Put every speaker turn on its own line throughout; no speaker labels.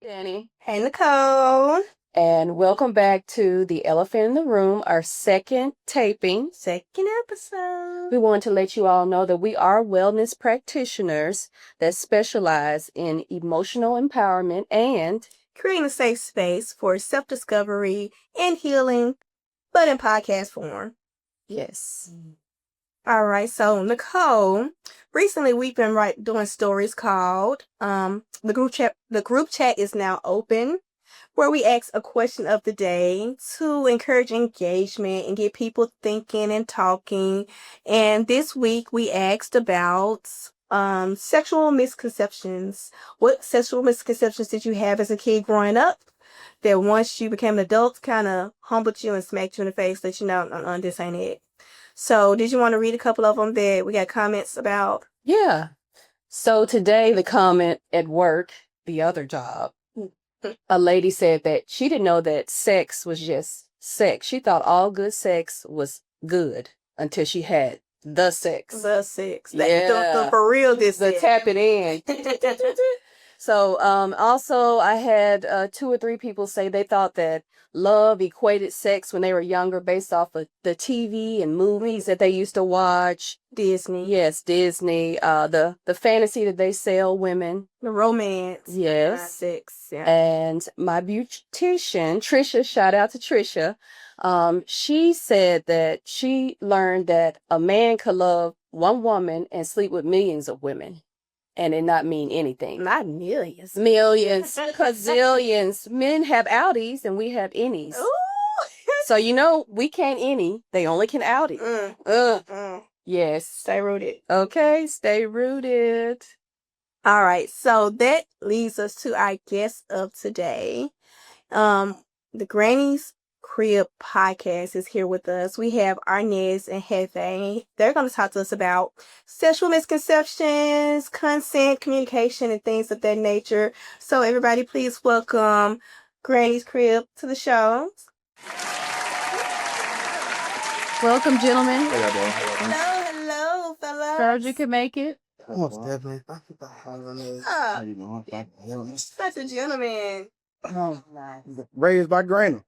Danny.
Hey, Nicole.
And welcome back to The Elephant in the Room, our second taping.
Second episode.
We want to let you all know that we are wellness practitioners that specialize in emotional empowerment and
creating a safe space for self-discovery and healing, but in podcast form.
Yes.
All right, so Nicole, recently we've been doing stories called the group chat. The group chat is now open, where we ask a question of the day to encourage engagement and get people thinking and talking. And this week we asked about sexual misconceptions. What sexual misconceptions did you have as a kid growing up that once you became an adult kind of humbled you and smacked you in the face, let you know, this ain't it? So did you want to read a couple of them that we got comments about?
Yeah. So today the comment at work, the other job, a lady said that she didn't know that sex was just sex. She thought all good sex was good until she had the sex.
The sex.
Yeah.
The for real this
the tap it in. So also I had 2 or 3 people say they thought that love equated sex when they were younger based off of the TV and movies that they used to watch.
Disney.
Yes, Disney. The fantasy that they sell women.
The romance.
Yes.
Sex. Yeah.
And my beautician, Trisha, shout out to Trisha. She said that she learned that a man could love one woman and sleep with millions of women. And it not mean anything.
Not millions.
Millions, gazillions. Men have outies and we have innies.
Ooh.
So, we can't innie. They only can outie. Yes.
Stay rooted.
Okay, stay rooted.
All right. So that leads us to our guest of today. The Granny's Crib podcast is here with us. We have Arnez and Jefe. They're going to talk to us about sexual misconceptions, consent, communication, and things of that nature. So everybody, please welcome Granny's Crib to the show.
Welcome, gentlemen.
Hello, fellas.
Proud you can make it.
Most definitely. How you doing?
Such a gentleman.
Raised by Granny.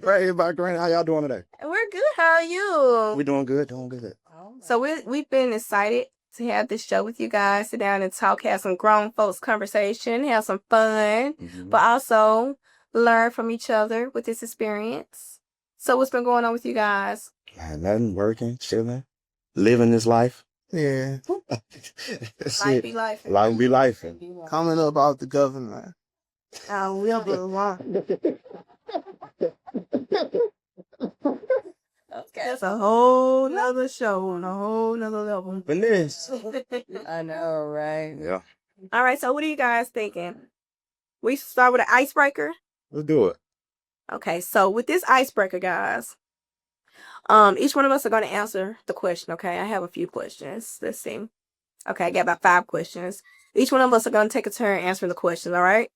Raised by Granny. How y'all doing today?
We're good. How are you?
We doing good. Doing good.
So we've been excited to have this show with you guys. Sit down and talk, have some grown folks conversation, have some fun, but also learn from each other with this experience. So what's been going on with you guys?
Nothing. Working, chilling, living this life.
Yeah.
Life be life.
Life be life.
Coming up out the government.
We'll be along. Okay. That's a whole nother show on a whole nother level.
Finesse.
I know, right?
Yeah.
All right, so what are you guys thinking? We start with an icebreaker?
Let's do it.
Okay, so with this icebreaker, guys, each one of us are going to answer the question, okay? I have a few questions. Let's see. Okay, I got about 5 questions. Each one of us are going to take a turn answering the questions, all right?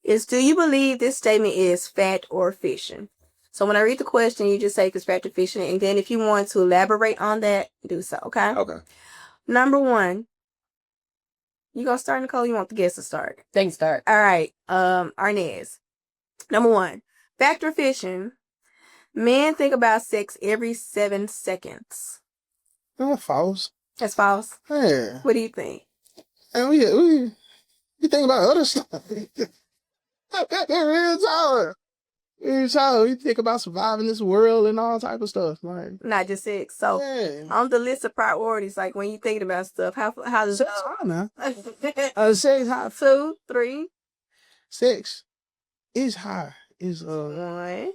Do you believe this statement is fact or fiction? So when I read the question, you just say if it's fact or fiction, and then if you want to elaborate on that, do so, okay?
Okay.
Number 1. You gonna start, Nicole? You want the guest to start?
They can start.
All right, Arnez. Number 1, fact or fiction? Men think about sex every 7 seconds.
False.
That's false.
Yeah.
What do you think?
And we think about other stuff. Real talk. We think about surviving this world and all type of stuff. Like,
Not just sex. So
yeah.
on the list of priorities, like when you thinking about stuff, how does
Sex high now. Sex high.
2, 3,
Sex is high.
1.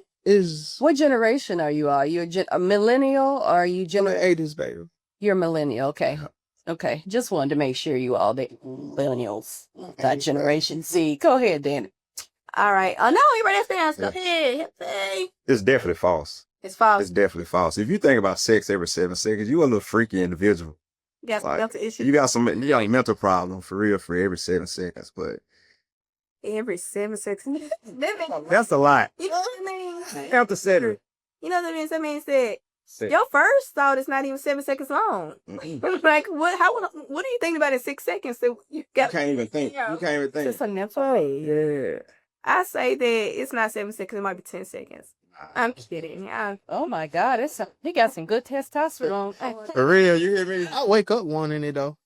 What generation are you? Are you a millennial or are you
In the 80s, baby.
You're a millennial, okay. Okay, just wanted to make sure you all the millennials, not Generation Z. Go ahead, Danny.
All right. Oh, no, you ready to answer? Go ahead. Hey.
It's definitely false.
It's false.
It's definitely false. If you think about sex every 7 seconds, you a little freaky individual.
You got some mental issues.
You got some mental problem for real for every 7 seconds, but
Every 7 seconds.
that's a lot.
You know what I mean?
After 7.
You know what that means? That means that
Sex.
Your first thought is not even 7 seconds long.
Mm-mm.
Like, what are you thinking about in 6 seconds? So you
You can't even think.
Yeah.
You can't even think.
Just a nipple.
Yeah.
I say that it's not 7 seconds. It might be 10 seconds. I'm kidding.
Oh my God, he got some good testosterone.
For real, you hear me?
I wake up wanting it though.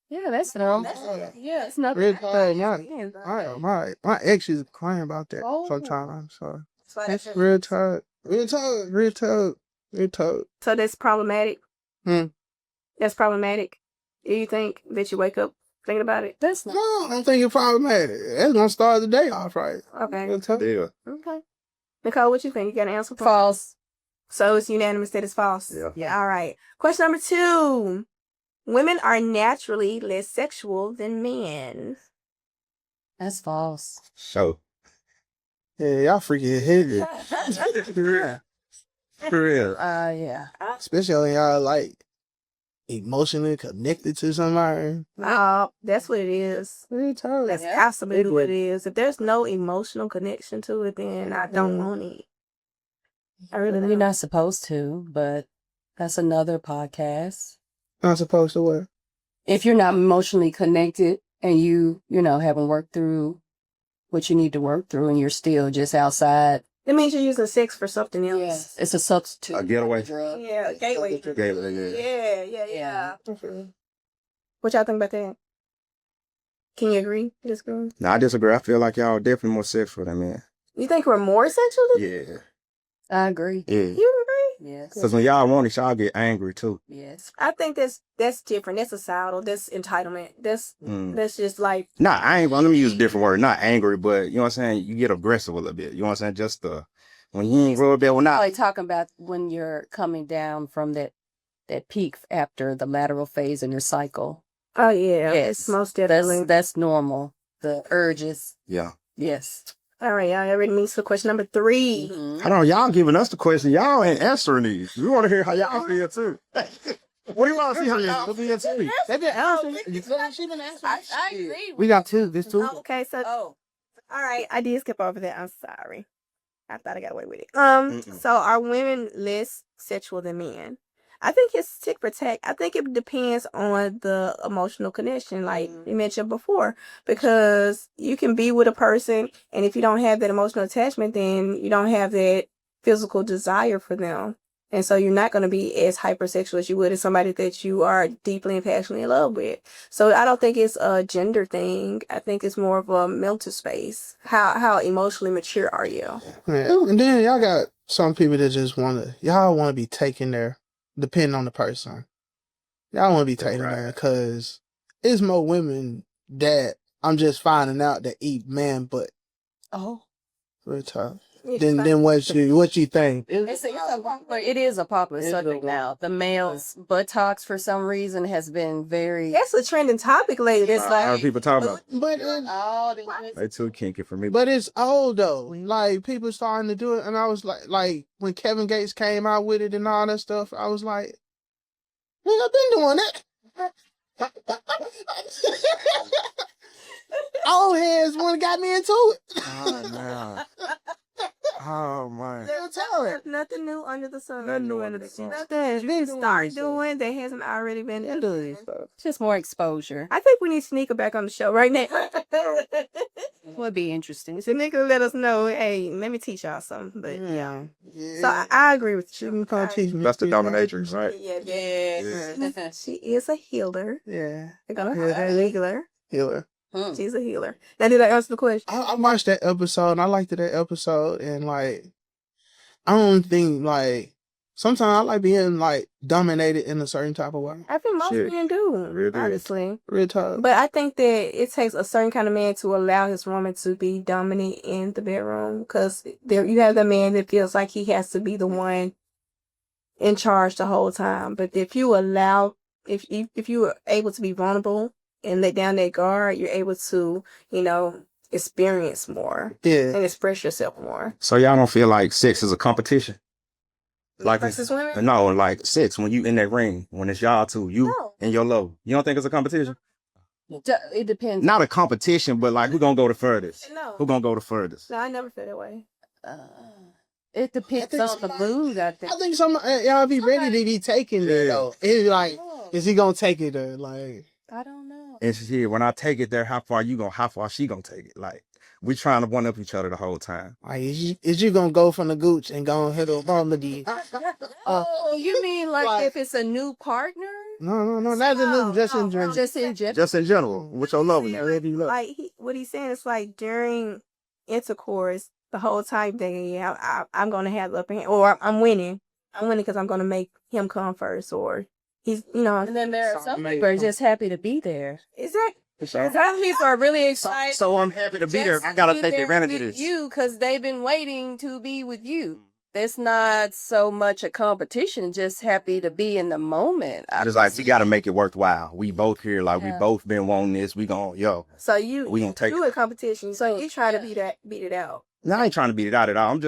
Yeah, that's normal. Yeah, it's not
Real
bad.
talk. My ex is crying about that
Oh.
sometimes. So that's real talk. Real talk. Real talk. Real talk.
So that's problematic.
Hmm.
That's problematic. Do you think that you wake up thinking about it?
That's
No,
not.
I don't think it's problematic. That's gonna start the day off right.
Okay.
Real talk.
Yeah.
Okay. Nicole, what you think? You got an answer for?
False.
So it's unanimous that it's false.
Yeah.
All right. Question number 2. Women are naturally less sexual than men.
That's false.
So.
Yeah, y'all freaking heavy.
For real. For real.
Yeah.
Especially when y'all like emotionally connected to somebody.
Oh, that's what it is.
Real talk.
That's
Yeah.
absolutely what it is. If there's no emotional connection to it, then I don't want it. I really
You're
don't.
not supposed to, but that's another podcast.
Not supposed to what?
If you're not emotionally connected and you haven't worked through what you need to work through and you're still just outside.
It means you're using sex for something else.
Yes. It's a substitute.
A getaway.
Drug.
Yeah, gateway.
Gateway, yeah.
Yeah. What y'all think about that? Can you agree? Disagree?
No, I disagree. I feel like y'all definitely more sexual than men.
You think we're more sexual than
Yeah.
I agree.
Yeah.
you agree?
Yes.
Because when y'all want it, y'all get angry too.
Yes.
I think that's different. That's societal. That's entitlement. That's just like
Not angry. Let me use a different word. Not angry, but you know what I'm saying? You get aggressive a little bit. You know what I'm saying? Just when you ain't real bad, well, not.
Probably talking about when you're coming down from that peak after the lateral phase in your cycle.
oh yeah.
Yes.
Most definitely.
That's normal. The urges.
Yeah.
Yes.
All right, y'all ready to move to question number 3?
Mm-hmm.
Hold on, y'all giving us the question. Y'all ain't answering these. We want to hear how y'all feel too. What do you want to see how y'all feel too?
They been answering. She been answering.
I agree.
We got 2. This 2.
Okay, so
Oh.
all right, I did skip over that. I'm sorry. I thought I got away with it. So are women less sexual than men? I think it's tick for tack. I think it depends on the emotional connection, like you mentioned before, because you can be with a person, and if you don't have that emotional attachment, then you don't have that physical desire for them. And so you're not going to be as hypersexual as you would as somebody that you are deeply and passionately in love with. So I don't think it's a gender thing. I think it's more of a mental space. How emotionally mature are you?
Yeah. And then y'all got some people that just y'all want to be taken there, depending on the person. Y'all want to be taken there because it's more women that I'm just finding out that eat man butt.
Oh.
Real talk. Then what you think?
It is a popular subject now. The males' buttocks for some reason has been very.
That's a trending topic lately.
It's
A lot of
like
people talk about
But
they too kinky for me.
but it's old though. Like people starting to do it, and I was like when Kevin Gates came out with it and all that stuff, I was like, nigga, I've been doing that. Old heads one got me into it.
Oh man. Oh man.
There's nothing new under the sun.
Nothing new under the sun.
Nothing you start doing that hasn't already been done.
it's just more exposure.
I think we need Sneaker back on the show right now.
Would be interesting.
So Sneaker let us know, hey, let me teach y'all something. But
Yeah.
so I agree with you.
That's the dominatrix, right?
Yeah. She is a healer.
Yeah.
They're gonna a healer.
Healer.
She's a healer. Now, did I answer the question?
I watched that episode and I liked that episode, and like I don't think like sometimes I like being like dominated in a certain type of way.
I think most
Shit.
men do,
Really?
honestly.
Real talk.
But I think that it takes a certain kind of man to allow his woman to be dominant in the bedroom, because there you have the man that feels like he has to be the one in charge the whole time. But if you allow, if you are able to be vulnerable and let down that guard, you're able to, experience more
Yeah.
and express yourself more.
So y'all don't feel like sex is a competition? Like
Versus women?
No, like sex when you in that ring, when it's y'all two, you
No.
and your love. You don't think it's a competition?
It depends.
Not a competition, but like who gonna go the furthest?
No.
Who gonna go the furthest?
No, I never feel that way.
It depends on the mood, I think.
I think some y'all be ready to be taking it though. It's like,
Oh,
is he gonna take it or like?
I don't know.
And she said, when I take it there, how far she gonna take it? Like, we trying to one up each other the whole time.
Like, is you gonna go from the gooch and go and hit a ball of the?
Oh, you mean like if it's a new partner?
No, not the look, just in general.
Just in general.
Just in general, with your love, wherever you look.
Like what he's saying is like during intercourse, the whole time thinking, yeah, I'm gonna have the upper hand, or I'm winning. I'm winning because I'm gonna make him come first, or he's,
And then there are some people who are just happy to be there.
is that?
Some people are really excited.
So I'm happy to be there. I gotta take advantage of this.
You, because they've been waiting to be with you. It's not so much a competition, just happy to be in the moment.
I just like, we gotta make it worthwhile. We both here, like, we
Yeah.
both been wanting this. We gon'
So
we gonna take
do
it.
a competition. So you try to beat it out.
No, I ain't trying to beat it out at all. I'm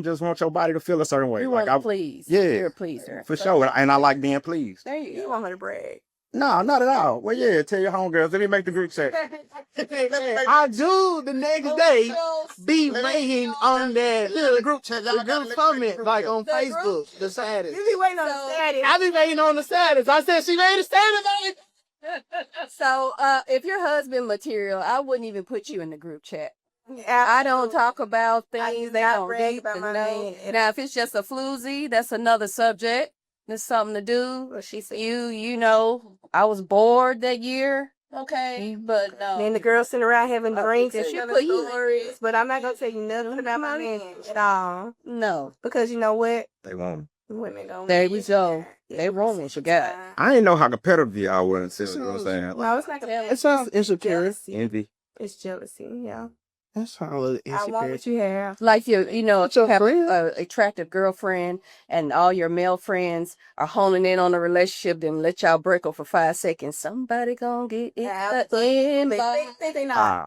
just want your body to feel a certain way.
You
Like,
want to please.
yeah.
You're a pleaser.
for sure. And I like being pleased.
There you
You
go.
want her to brag.
No, not at all. Well, yeah, tell your homegirls. Let me make the group chat.
I do the next day be waiting on that little group chat, the group comment, like on Facebook, the status.
You be waiting on the status.
I be waiting on the status. I said she made a status, baby.
So, if your husband material, I wouldn't even put you in the group chat.
Yeah,
I don't talk about
I
things
do
they
not
don't
brag
need
about
to
my
know.
man.
Now, if it's just a floozy, that's another subject. There's something to do.
Well, she said.
You know, I was bored that year. Okay, but no.
Then the girls sitting around having drinks and
she
telling
put you-
stories, but I'm not gonna tell you nothing about my man at all
No.
because you know what?
They won't.
Women don't.
There we go. They wrong what you got.
I didn't know how competitive y'all were. You know what I'm saying? Like,
No, it's not gonna.
It sounds insecure.
Jealousy.
envy.
It's jealousy. Yeah.
That sounds a little
I want
insecure.
what you have.
Like you know,
What's your
have
friend?
an attractive girlfriend and all your male friends are honing in on a relationship, then let y'all break up for 5 seconds. Somebody gonna get it.
They not.
Ah.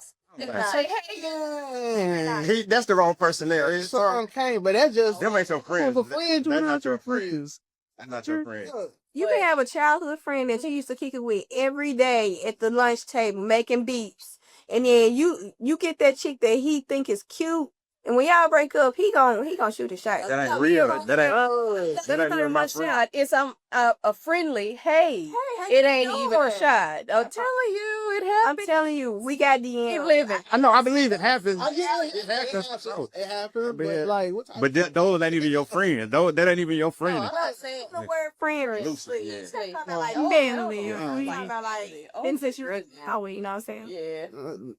That's the wrong person there.
It's okay, but that's just
Them ain't your friends.
for friends. You're
That's
not your friends.
That's not your friend.
You can have a childhood friend that you used to kick it with every day at the lunch table making beeps. And then you get that chick that he think is cute. And when y'all break up, he gonna shoot a shot.
That ain't real. That ain't
That's not
even my
my
friend.
shot. It's a friendly, hey,
how
it
you
ain't even a
doing?
shot. I'm telling you, it
I'm
happened.
telling you, we got the
Keep
end.
living.
I know. I believe it happens.
It happens for sure.
It happens,
Yeah.
but like, what?
But those ain't even your friends. That ain't even your friend.
I'm not saying
The word friend
Loosely, yeah.
It's talking about
No.
like
Oh,
family.
no.
We talking about like been since you were out, you know what I'm saying?
Yeah.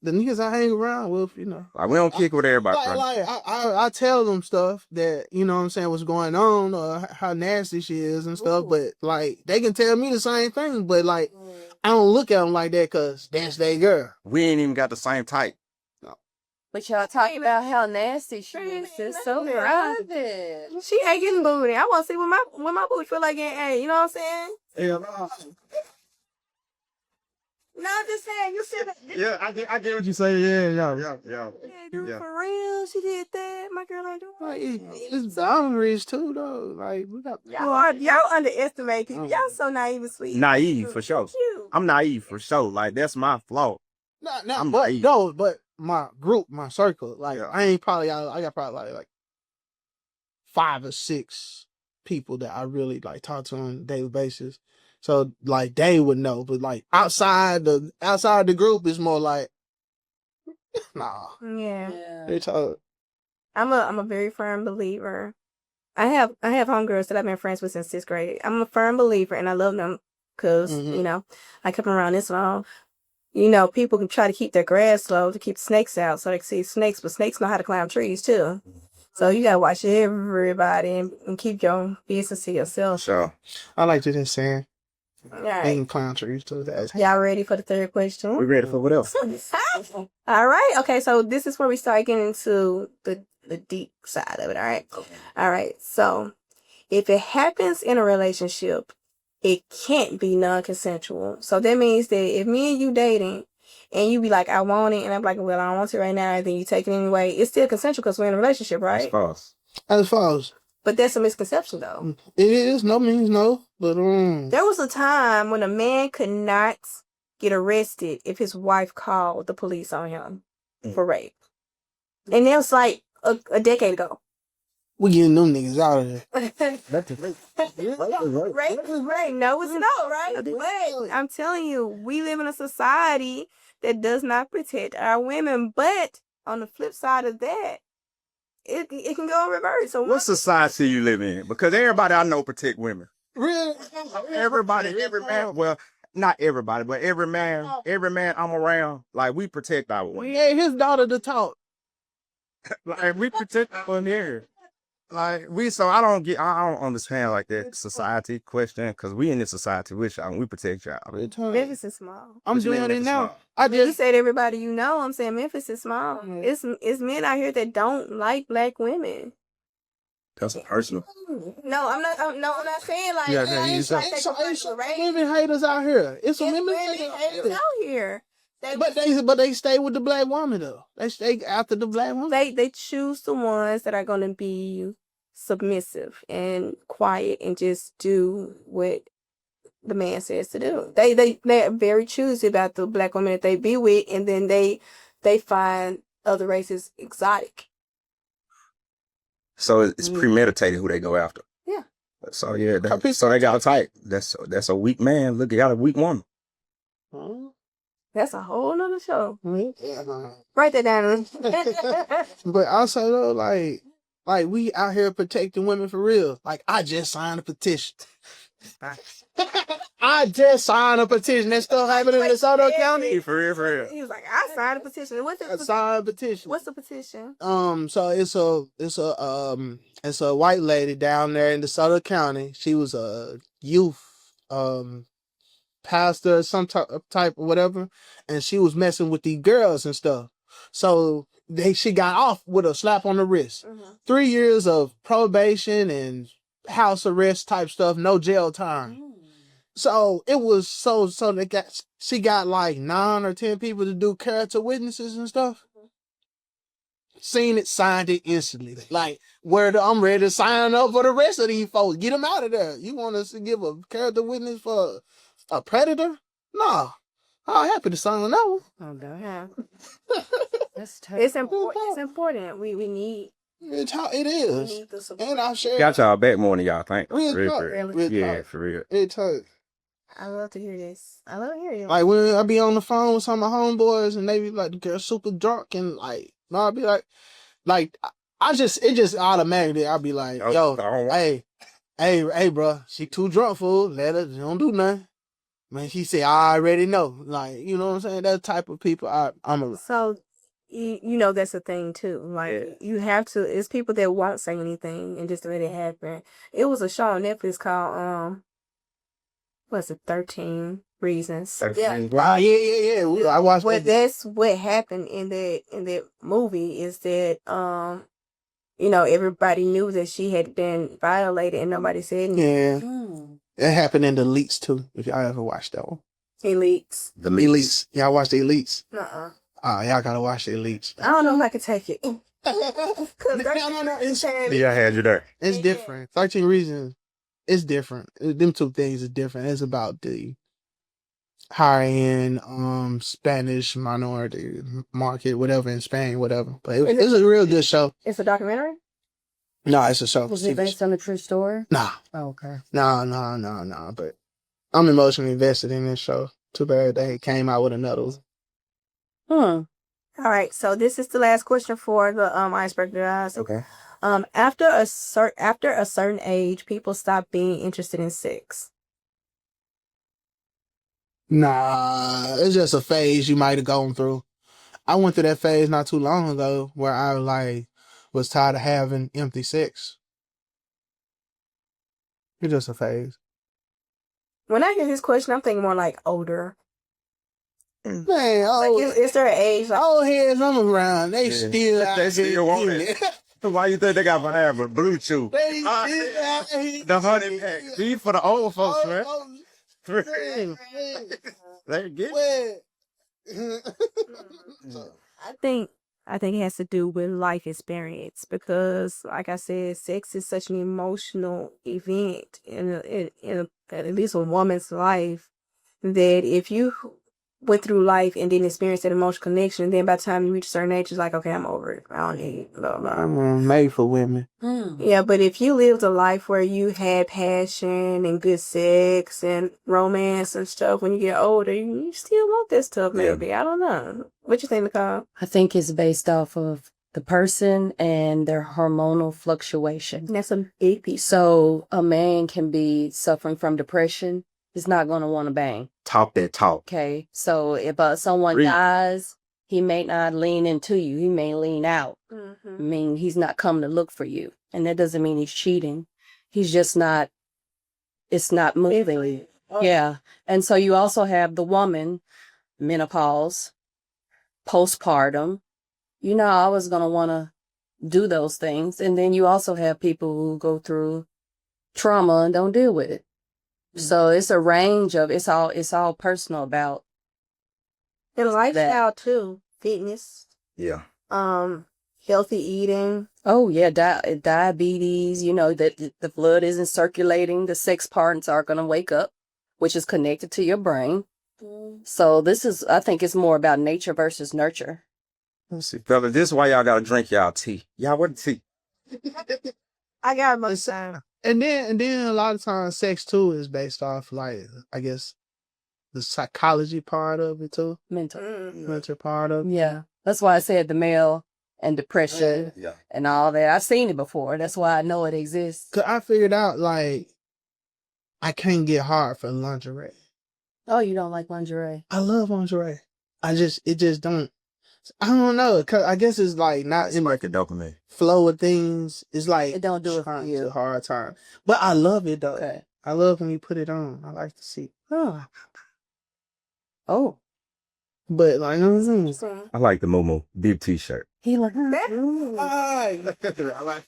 The niggas I hang around with, you know.
Like, we don't kick with everybody.
Like I tell them stuff that, you know what I'm saying, what's going on or how nasty she is and stuff,
Ooh.
but like they can tell me the same thing, but like I don't look at them like that because that's their girl.
We ain't even got the same type.
But y'all talking about how nasty she is. It's so
Yeah.
private.
She ain't getting booty. I want to see what my booty feel like getting A. You know what I'm saying?
Yeah, no.
No, I'm just saying. You said that.
Yeah, I get what you say. Yeah.
Yeah, dude,
Yeah.
for real. She did that. My girl ain't doing
Like
it.
it's boundaries too though. Like we got
Y'all underestimate people. Y'all so naive and sweet.
Naive for sure.
Cute.
I'm naive for sure. Like, that's my flaw. I'm
but
naive.
no, but my group, my circle, like
Yeah.
I ain't probably I got probably like 5 or 6 people that I really like talk to on a daily basis. So like they would know, but like outside the group is more like nah.
Yeah.
They talk.
I'm a very firm believer. I have homegirls that I've been friends with since 6th grade. I'm a firm believer and I love them because,
Mhm.
you know, I come around this long. You know, people can try to keep their grass low to keep snakes out so they can see snakes, but snakes know how to climb trees too. So you gotta watch everybody and keep your business to yourself.
Sure.
I like to just saying
All right.
ain't clown trees too. That's
Y'all ready for the third question?
We ready for what else?
All right. Okay. So this is where we start getting into the deep side of it. All right. All right. So if it happens in a relationship, it can't be non-consensual. So that means that if me and you dating and you be like, I want it, and I'm like, well, I don't want it right now, and then you take it anyway, it's still consensual because we're in a relationship,
That's
right?
false.
as false.
But that's a misconception though.
It is no means no, but
There was a time when a man could not get arrested if his wife called the police on him for rape. And that was like a decade ago.
We getting them niggas out of there.
Right. No, it's not right. But I'm telling you, we live in a society that does not protect our women. But on the flip side of that, it can go in reverse. So
What society you live in? Because everybody I know protect women.
Really?
Everybody, every man. Well, not everybody, but every man I'm around, like we protect our women.
We gave his daughter to talk.
Like we protect them here. Like so I don't understand like that society question because we in this society with y'all and we protect y'all.
Memphis is small.
I'm
What you mean
doing it
Memphis
now.
small?
I
You
just
said everybody you know. I'm saying Memphis is small. It's men out here that don't like black women.
That's personal.
No, I'm not. I'm not saying like.
Yeah,
I
you
ain't trying to
it's
take
some
a right?
women haters out here. It's some
It's
women
women
haters
out here.
But they stay with the black woman though. They stay after the black woman.
They choose the ones that are gonna be submissive and quiet and just do what the man says to do. They're very choosy about the black women that they be with, and then they find other races exotic.
So it's premeditated who they go after.
Yeah.
So yeah, so they got a type. That's a weak man. Look, you got a weak woman.
That's a whole nother show.
Yeah.
Write that down.
But also though, like we out here protecting women for real. Like I just signed a petition. I just signed a petition. That stuff happened in DeSoto County.
For real.
He was like, I signed a petition. What's
A signed petition.
What's the petition?
So it's a white lady down there in DeSoto County. She was a youth pastor, some type of whatever, and she was messing with these girls and stuff. So she got off with a slap on the wrist. 3 years of probation and house arrest type stuff, no jail time. So it was so she got like 9 or 10 people to do character witnesses and stuff. Seen it, signed it instantly. Like, I'm ready to sign up for the rest of these folks. Get them out of there. You want us to give a character witness for a predator? No. I'm happy to sign that one.
Oh, God.
That's tough.
It's important. It's important. We need.
It's how it is.
We need the support.
And I share.
Got y'all back more than y'all think.
Real
For
talk.
real.
Real
Yeah,
talk.
for real.
It tough.
I love to hear this. I love to hear you.
Like when I be on the phone with some of my homeboys and they be like, the girl super drunk and like, no, I'll be like it just automatically, I'll be like, yo, hey, bro, she too drunk, fool. Let her, don't do nothing. Man, she said, I already know. Like, you know what I'm saying? That type of people I'm a.
So, you know, that's a thing too. Like, you have to, it's people that won't say anything and just let it happen. It was a show on Netflix called, what's it, 13 Reasons.
Yeah. Wow, yeah. I watched
But that's what happened in that movie is that, you know, everybody knew that she had been violated and nobody said anything.
Yeah. It happened in the Elites too, if y'all ever watched that one.
Elites.
The
Elites. Y'all watch the Elites?
Uh-uh.
Oh, y'all gotta watch the Elites.
I don't know if I could take it.
No. It's,
Yeah, I had you there.
it's different. 13 Reasons. It's different. Them two things are different. It's about the high-end Spanish minority market, whatever, in Spain, whatever. But it's a real good show.
It's a documentary?
No, it's a show.
Was it based on a true story?
Nah.
Oh, okay.
No. But I'm emotionally invested in this show. Too bad they came out with another one.
All right, so this is the last question for the icebreaker, guys.
Okay.
After a certain age, people stop being interested in sex.
Nah, it's just a phase you might have gone through. I went through that phase not too long ago where I was tired of having empty sex. It's just a phase.
When I hear this question, I'm thinking more like older.
Man,
Is there an age? Like,
old heads I'm around, they still out
They still
here
want
getting
it. Why you think they got Viagra? Blue Chew.
They still out here
The honey pack. These for the old folks, man.
Man.
They get
I think it has to do with life experience because, like I said, sex is such an emotional event in at least a woman's life that if you went through life and didn't experience that emotional connection. And then by the time you reach a certain age, it's like, okay, I'm over it. I don't need blah, blah.
I'm made for women.
Yeah, but if you lived a life where you had passion and good sex and romance and stuff when you get older, you still want that stuff, maybe. I don't know. What you think, Nicole?
I think it's based off of the person and their hormonal fluctuation.
That's a big piece.
So a man can be suffering from depression. He's not going to want to bang.
Talk that talk.
Okay. So if someone
Read.
dies, he may not lean into you. He may lean out.
Mm-hmm.
I mean, he's not coming to look for you. And that doesn't mean he's cheating. He's just not, it's not moving. Yeah. And so you also have the woman, menopause, postpartum. You're not always going to want to do those things. And then you also have people who go through trauma and don't deal with it. So it's a range of, it's all personal about.
And lifestyle too. Fitness.
Yeah.
Healthy eating.
Oh yeah, diabetes, that the blood isn't circulating, the sex parts are going to wake up, which is connected to your brain. So I think it's more about nature versus nurture.
Let's see, fella, this is why y'all gotta drink y'all tea. Y'all what tea?
I got much time.
And then a lot of times sex too is based off, like, I guess, the psychology part of it too.
Mental.
Mental part of it.
Yeah. That's why I said the male and depression and all that. I've seen it before. That's why I know it exists.
Cause I figured out, like, I can't get hard for lingerie.
Oh, you don't like lingerie?
I love lingerie. It just don't. I don't know. Cause I guess it's like not in
Like a dopamine.
flow of things. It's like
It don't do it for
trying
you.
to hard time. But I love it though.
Okay.
I love when you put it on. I like to see.
Oh.
But like,
I like the Momo bib t-shirt.
He like,
I like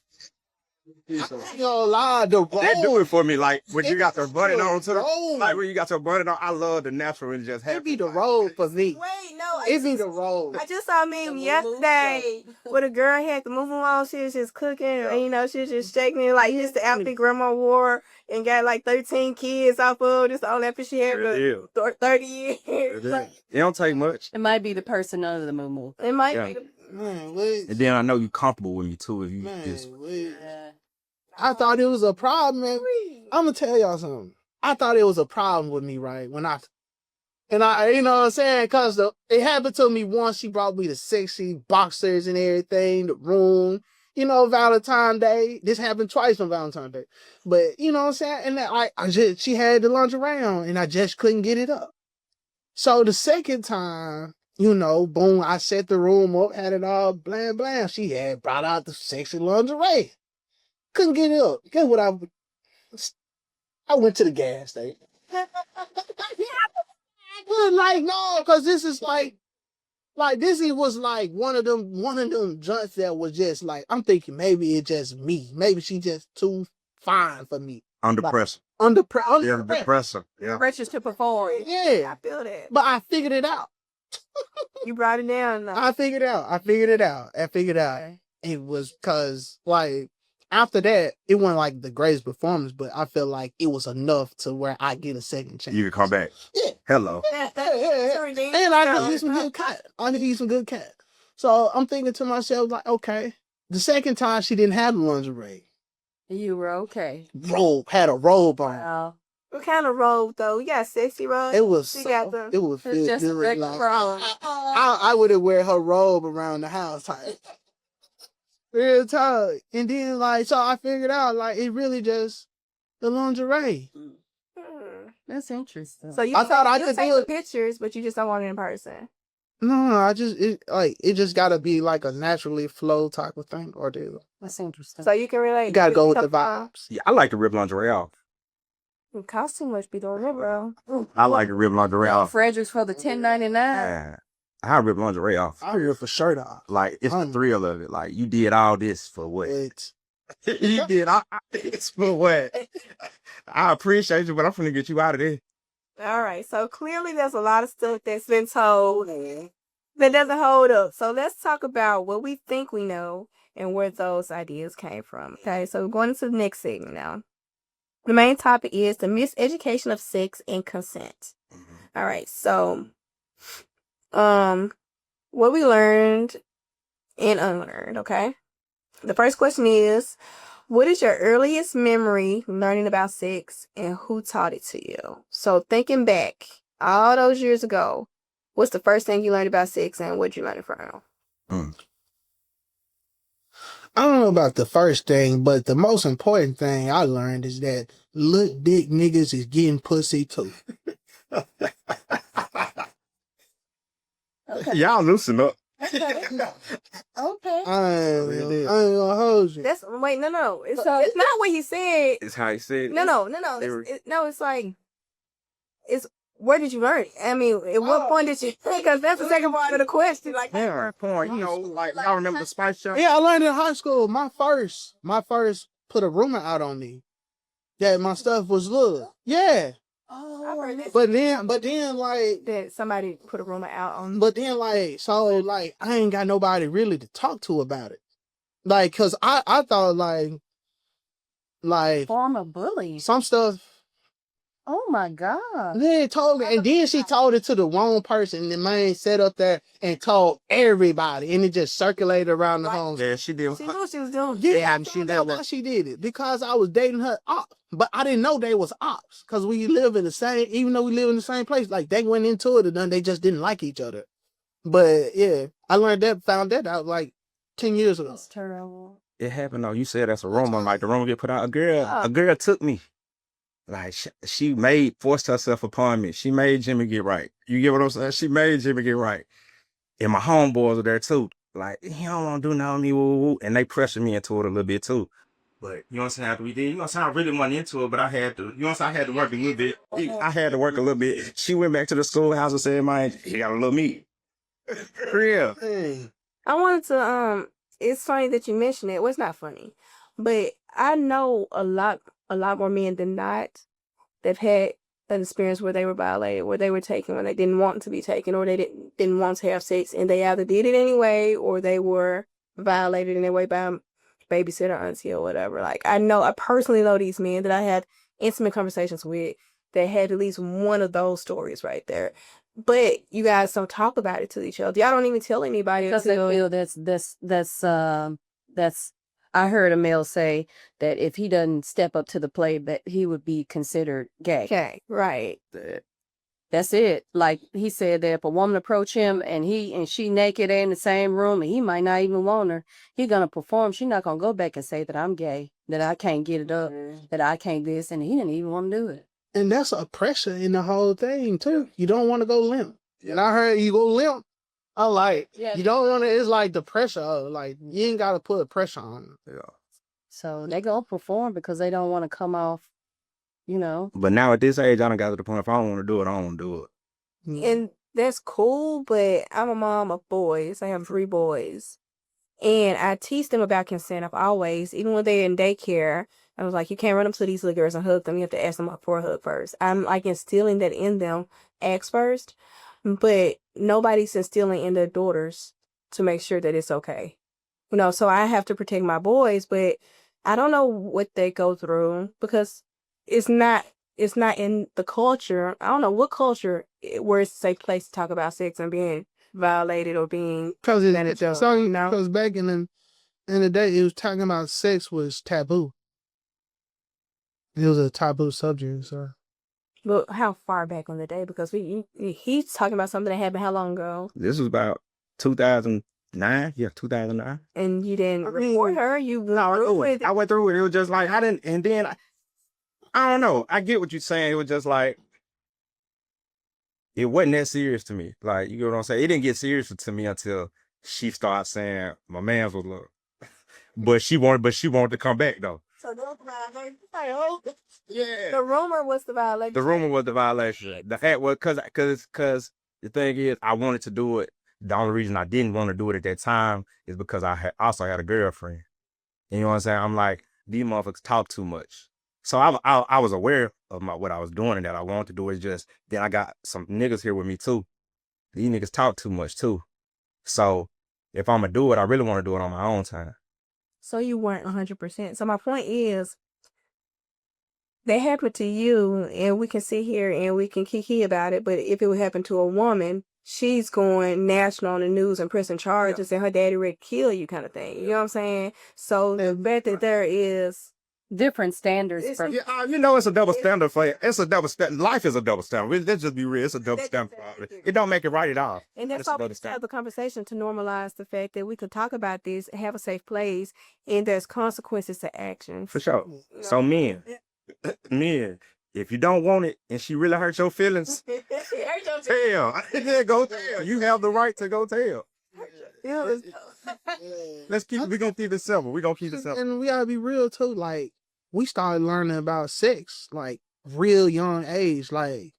I ain't gonna lie, the roll.
That do it for me. Like when you got the button on to the
roll.
like when you got your button on, I love the natural and just
It
happy.
be the roll for me.
Wait, no.
It be the roll.
I just saw a meme yesterday where the girl had the moving on. She was just cooking, and she was just shaking it like just the outfit grandma wore and got like 13 kids off of. This all after she had for 30 years.
It don't take much.
it might be the person under the moo.
It might
Yeah.
be.
Man, wait.
And then I know you comfortable with me too if you
Man,
just
wait. I thought it was a problem, man. I'm gonna tell y'all something. I thought it was a problem with me, right? You know what I'm saying? Cause it happened to me once. She brought me the sexy boxers and everything, the room, Valentine's Day. This happened twice on Valentine's Day. But you know what I'm saying? And she had the lingerie on and I just couldn't get it up. So the second time, boom, I set the room up, had it all blam blam. She had brought out the sexy lingerie. Couldn't get it up. Guess what I went to the gas station. Like, no, because this is like this was like one of them joints that was just like, I'm thinking maybe it's just me. Maybe she just too fine for me.
under
Like,
pressure.
Under
Yeah,
pressure.
pressure. Yeah.
Pressures to perform.
Yeah.
I feel that.
But I figured it out.
You brought it down. Now.
I figured it out.
Okay.
It was because, like, after that, it wasn't like the greatest performance, but I felt like it was enough to where I get a second chance.
You can come back.
Yeah.
Hello.
And I can get some good cat. I can eat some good cat. So I'm thinking to myself, like, okay. The second time she didn't have the lingerie.
You were okay.
Had a robe on.
Wow.
What kind of robe though? You got sexy robe?
It was
She got the-
it was
It's just a
very
regular
like,
robe.
I would have wear her robe around the house type. Real tight. And then so I figured out it really just the lingerie.
That's interesting.
So
I thought I
you
could
take
do
the
it.
pictures, but you just don't want it in person.
No, it just gotta be like a naturally flow type of thing or do.
That's interesting.
So you can relate.
You gotta go with the
Sometimes.
vibes.
Yeah, I like to rip lingerie off.
It costs too much to be doing it, bro.
I like to rip lingerie off.
Fredericks for the $10.99.
Yeah. I rip lingerie off.
I rip for shirt off.
Like it's the thrill of it. Like you did all this for what? You did all this for what? I appreciate you, but I'm finna get you out of there.
All right. So clearly there's a lot of stuff that's been told that doesn't hold up. So let's talk about what we think we know and where those ideas came from. Okay. So we're going into the next segment now. The main topic is the miseducation of sex and consent. All right. So What we learned and unlearned, okay? The first question is, what is your earliest memory learning about sex and who taught it to you? So thinking back all those years ago, what's the first thing you learned about sex and what'd you learn it from?
I don't know about the first thing, but the most important thing I learned is that little dick niggas is getting pussy too.
Okay.
Y'all loosen up.
Okay.
I ain't gonna hold you.
That's wait, no. It's not what he said.
It's how he said it.
No. It's like it's where did you learn it? I mean, at what point did you? Because that's the second part of the question. Like,
Yeah, point. You know, like y'all remember the Spice Shop?
Yeah, I learned in high school. My first put a rumor out on me that my stuff was little. Yeah.
I've heard that.
But then like
That somebody put a rumor out on.
But then, like, so, like, I ain't got nobody really to talk to about it. Like, cause I thought, like,
Form of bullying.
some stuff,
Oh my God.
they told me, and then she told it to the wrong person. The man sat up there and told everybody, and it just circulated around the home.
Yeah, she did.
She knew what she was doing.
Yeah,
and she never-
why she did it, because I was dating her ops, but I didn't know they was ops, cause we live in the same, even though we live in the same place, like they went into it and then they just didn't like each other. But yeah, I found that out like 10 years ago.
That's terrible.
It happened though. You said that's a rumor. Like the rumor get put out. A girl took me. Like she forced herself upon me. She made Jimmy get right. You get what I'm saying? She made Jimmy get right. And my homeboys were there too. Like, he don't want to do nothing with me, woo, woo. And they pressured me into it a little bit too. But you know what I'm saying? After we did, you know what I'm saying? I really wasn't into it, but I had to. You know what I'm saying? I had to work a little bit. I had to work a little bit. She went back to the schoolhouse and said, "Man, he got a little meat." For real.
Hey.
I wanted to it's funny that you mentioned it. Well, it's not funny. But I know a lot more men than not that had an experience where they were violated, where they were taken when they didn't want to be taken, or they didn't want to have sex, and they either did it anyway, or they were violated in their way by a babysitter, auntie, or whatever. Like, I personally know these men that I had intimate conversations with that had at least one of those stories right there. But you guys don't talk about it to each other. Y'all don't even tell anybody.
Because they feel that's I heard a male say that if he doesn't step up to the plate, that he would be considered gay.
Okay, right.
That's it. Like he said that if a woman approach him and she naked in the same room and he might not even want her, he gonna perform. She's not gonna go back and say that I'm gay, that I can't get it up, that I can't this, and he didn't even want to do it.
And that's a pressure in the whole thing too. You don't want to go limp. And I heard you go limp. I like, you don't want to, it's like the pressure of, like, you ain't got to put pressure on it. Yeah.
So they gonna perform because they don't want to come off, you know.
But now at this age, I done got to the point, if I don't want to do it, I don't want to do it.
And that's cool, but I'm a mom of boys. I have 3 boys. And I teach them about consent. I've always, even when they're in daycare, I was like, you can't run up to these little girls and hug them. You have to ask them for a hug first. I'm like instilling that in them, ask first. But nobody's instilling in their daughters to make sure that it's okay. You know, so I have to protect my boys, but I don't know what they go through because it's not in the culture. I don't know what culture where it's a safe place to talk about sex and being violated or being
Because
no.
back in the day, it was talking about sex was taboo. It was a taboo subject, so.
But how far back on the day? Because he's talking about something that happened how long ago?
This was about 2009. Yeah, 2009.
And you didn't report her? You went
I went through it. It was just like, I didn't, and then, I don't know. I get what you're saying. It was just like, it wasn't that serious to me. Like, you know what I'm saying? It didn't get serious to me until she started saying my man's was little. But she wanted to come back though.
So
Yeah.
the rumor was the violation.
The rumor was the violation. The fact was because the thing is, I wanted to do it. The only reason I didn't want to do it at that time is because I also had a girlfriend. You know what I'm saying? I'm like, these motherfuckers talk too much. So I was aware of what I was doing and that I wanted to do. It's just then I got some niggas here with me too. These niggas talk too much too. So if I'm gonna do it, I really want to do it on my own time.
So you weren't 100%. So my point is, that happened to you, and we can sit here and we can kiki about it. But if it would happen to a woman, she's going national on the news and pressing charges and her daddy ready to kill you kind of thing. You know what I'm saying? So the fact that there is
different standards for
Yeah, you know it's a double standard for it's a double standard. Life is a double standard. Let's just be real. It's a double standard. It don't make it right at all.
and that's
It's a
why we
double
have
standard.
the conversation to normalize the fact that we could talk about this, have a safe place, and there's consequences to actions.
For sure. So men, if you don't want it and she really hurt your feelings, tell. Yeah, go tell. You have the right to go tell. We're gonna keep it simple. We're gonna keep it simple.
And we gotta be real too. Like, we started learning about sex like real young age. Like,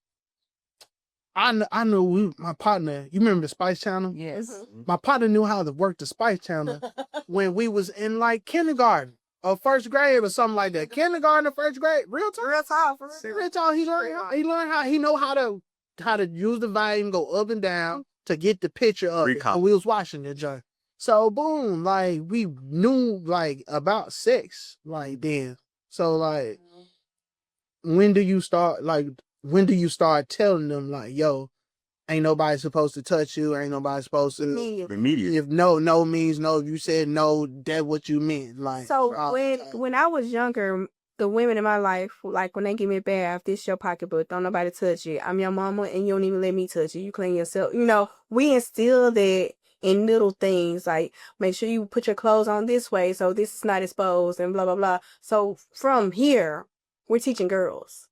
I knew my partner. You remember the Spice Channel?
yes.
My partner knew how to work the Spice Channel when we was in like kindergarten or first grade or something like that. Kindergarten or first grade. Real talk.
Real talk.
Real talk. He learned how he know how to use the volume, go up and down to get the picture of it. And we was watching the joint. So boom, like we knew like about sex like then. So like when do you start telling them like, yo, ain't nobody supposed to touch you, ain't nobody supposed to
Immediate.
if no means no, if you said no, that's what you meant. Like
So when I was younger, the women in my life, like when they give me a bath, this your pocketbook, don't nobody touch it. I'm your mama and you don't even let me touch it. You clean yourself. You know, we instill that in little things, like make sure you put your clothes on this way so this is not exposed and blah, blah, blah. So from here, we're teaching girls.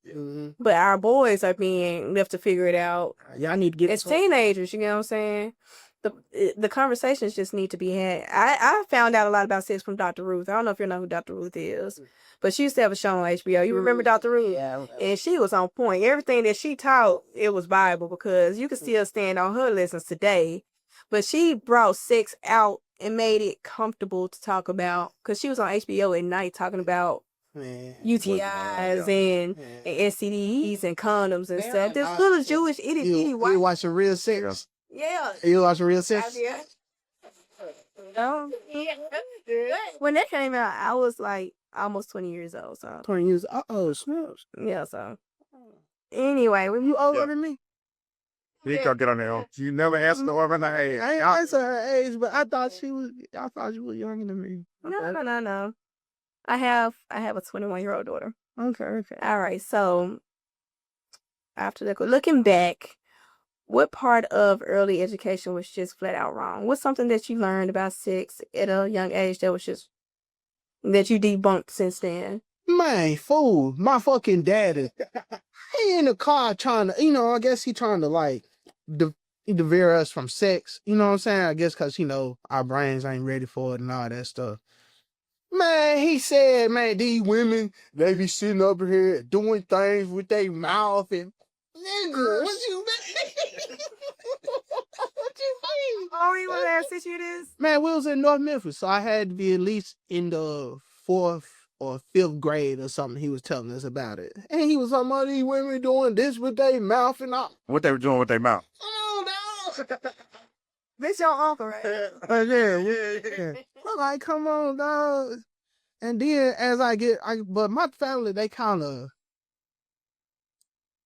But our boys are being left to figure it out.
Y'all need to get
As teenagers, you know what I'm saying? The conversations just need to be had. I found out a lot about sex from Dr. Ruth. I don't know if you know who Dr. Ruth is, but she used to have a show on HBO. You remember Dr. Ruth?
Yeah.
And she was on point. Everything that she taught, it was Bible, because you can still stand on her lessons today. But she brought sex out and made it comfortable to talk about, because she was on HBO at night talking about UTIs and STDs and condoms and stuff. This little Jewish itty bitty white.
You watching real sex?
Yeah.
You watching real sex?
No. When that came out, I was like almost 20 years old. So
20 years. Smells.
yeah. So anyway, when you older than me,
You gonna get on there. You never asked the woman her age.
I ain't answer her age, but I thought she was younger than me.
no. I have a 21-year-old daughter.
Okay.
All right. So after that, looking back, what part of early education was just flat out wrong? What's something that you learned about sex at a young age that was just that you debunked since then?
Man, fool, my fucking daddy. He in the car trying to, I guess he trying to like deter us from sex. You know what I'm saying? I guess because, our brains ain't ready for it and all that stuff. Man, he said, man, these women, they be sitting up here doing things with their mouth and, nigga, what you mean? What you mean?
Oh, you want to ask this you this?
Man, we was in North Memphis, so I had to be at least in the 4th or 5th grade or something. He was telling us about it. And he was talking about these women doing this with their mouth and all.
What they were doing with their mouth?
Oh, no.
This your uncle, right?
Yeah. I'm like, come on, dog. And then as but my family, they kind of,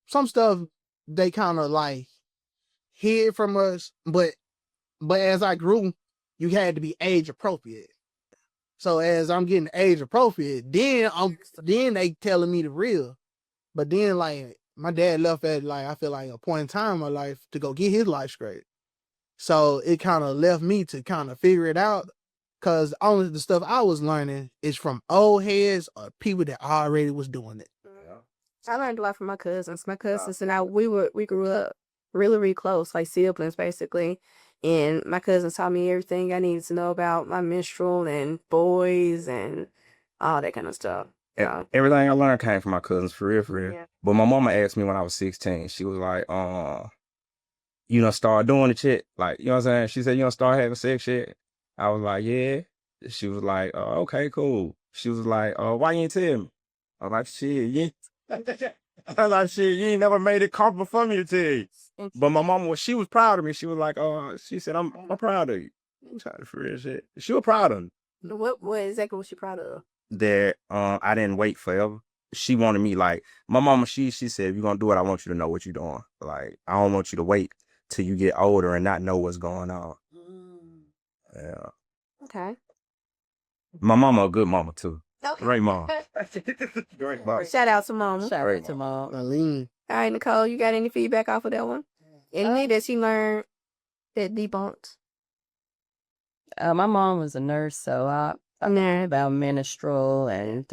some stuff, they kind of like hid from us. But as I grew, you had to be age appropriate. So as I'm getting age appropriate, then they telling me the real. But then like my dad left at like, I feel like a point in time in my life to go get his life straight. So it kind of left me to kind of figure it out, because only the stuff I was learning is from old heads or people that already was doing it.
I learned a lot from my cousins. My cousins and I, we grew up really, really close, like siblings basically. And my cousins taught me everything I needed to know about my menstrual and boys and all that kind of stuff. So,
Everything I learned came from my cousins, for real.
Yeah.
But my mama asked me when I was 16, she was like, start doing the shit. Like, you know what I'm saying? She said, start having sex shit. I was like, yeah. She was like, okay, cool. She was like, why you ain't tell me? I was like, shit, yeah. I was like, shit, you ain't never made it comfortable for me to tell you. But my mama, she was proud of me. She was like, she said, I'm proud of you. I'm trying for real shit. She was proud of me.
what exactly was she proud of?
That I didn't wait forever. She wanted me, like, my mama, she said, if you're gonna do it, I want you to know what you're doing. Like, I don't want you to wait till you get older and not know what's going on. Yeah.
Okay.
My mama a good mama too.
Okay.
Great mom. Great mom.
Shout out to mama.
Shout out to mom.
Marlene.
All right, Nicole, you got any feedback off of that one? Anything that she learned that debunked?
My mom was a nurse, so I learned about menstrual and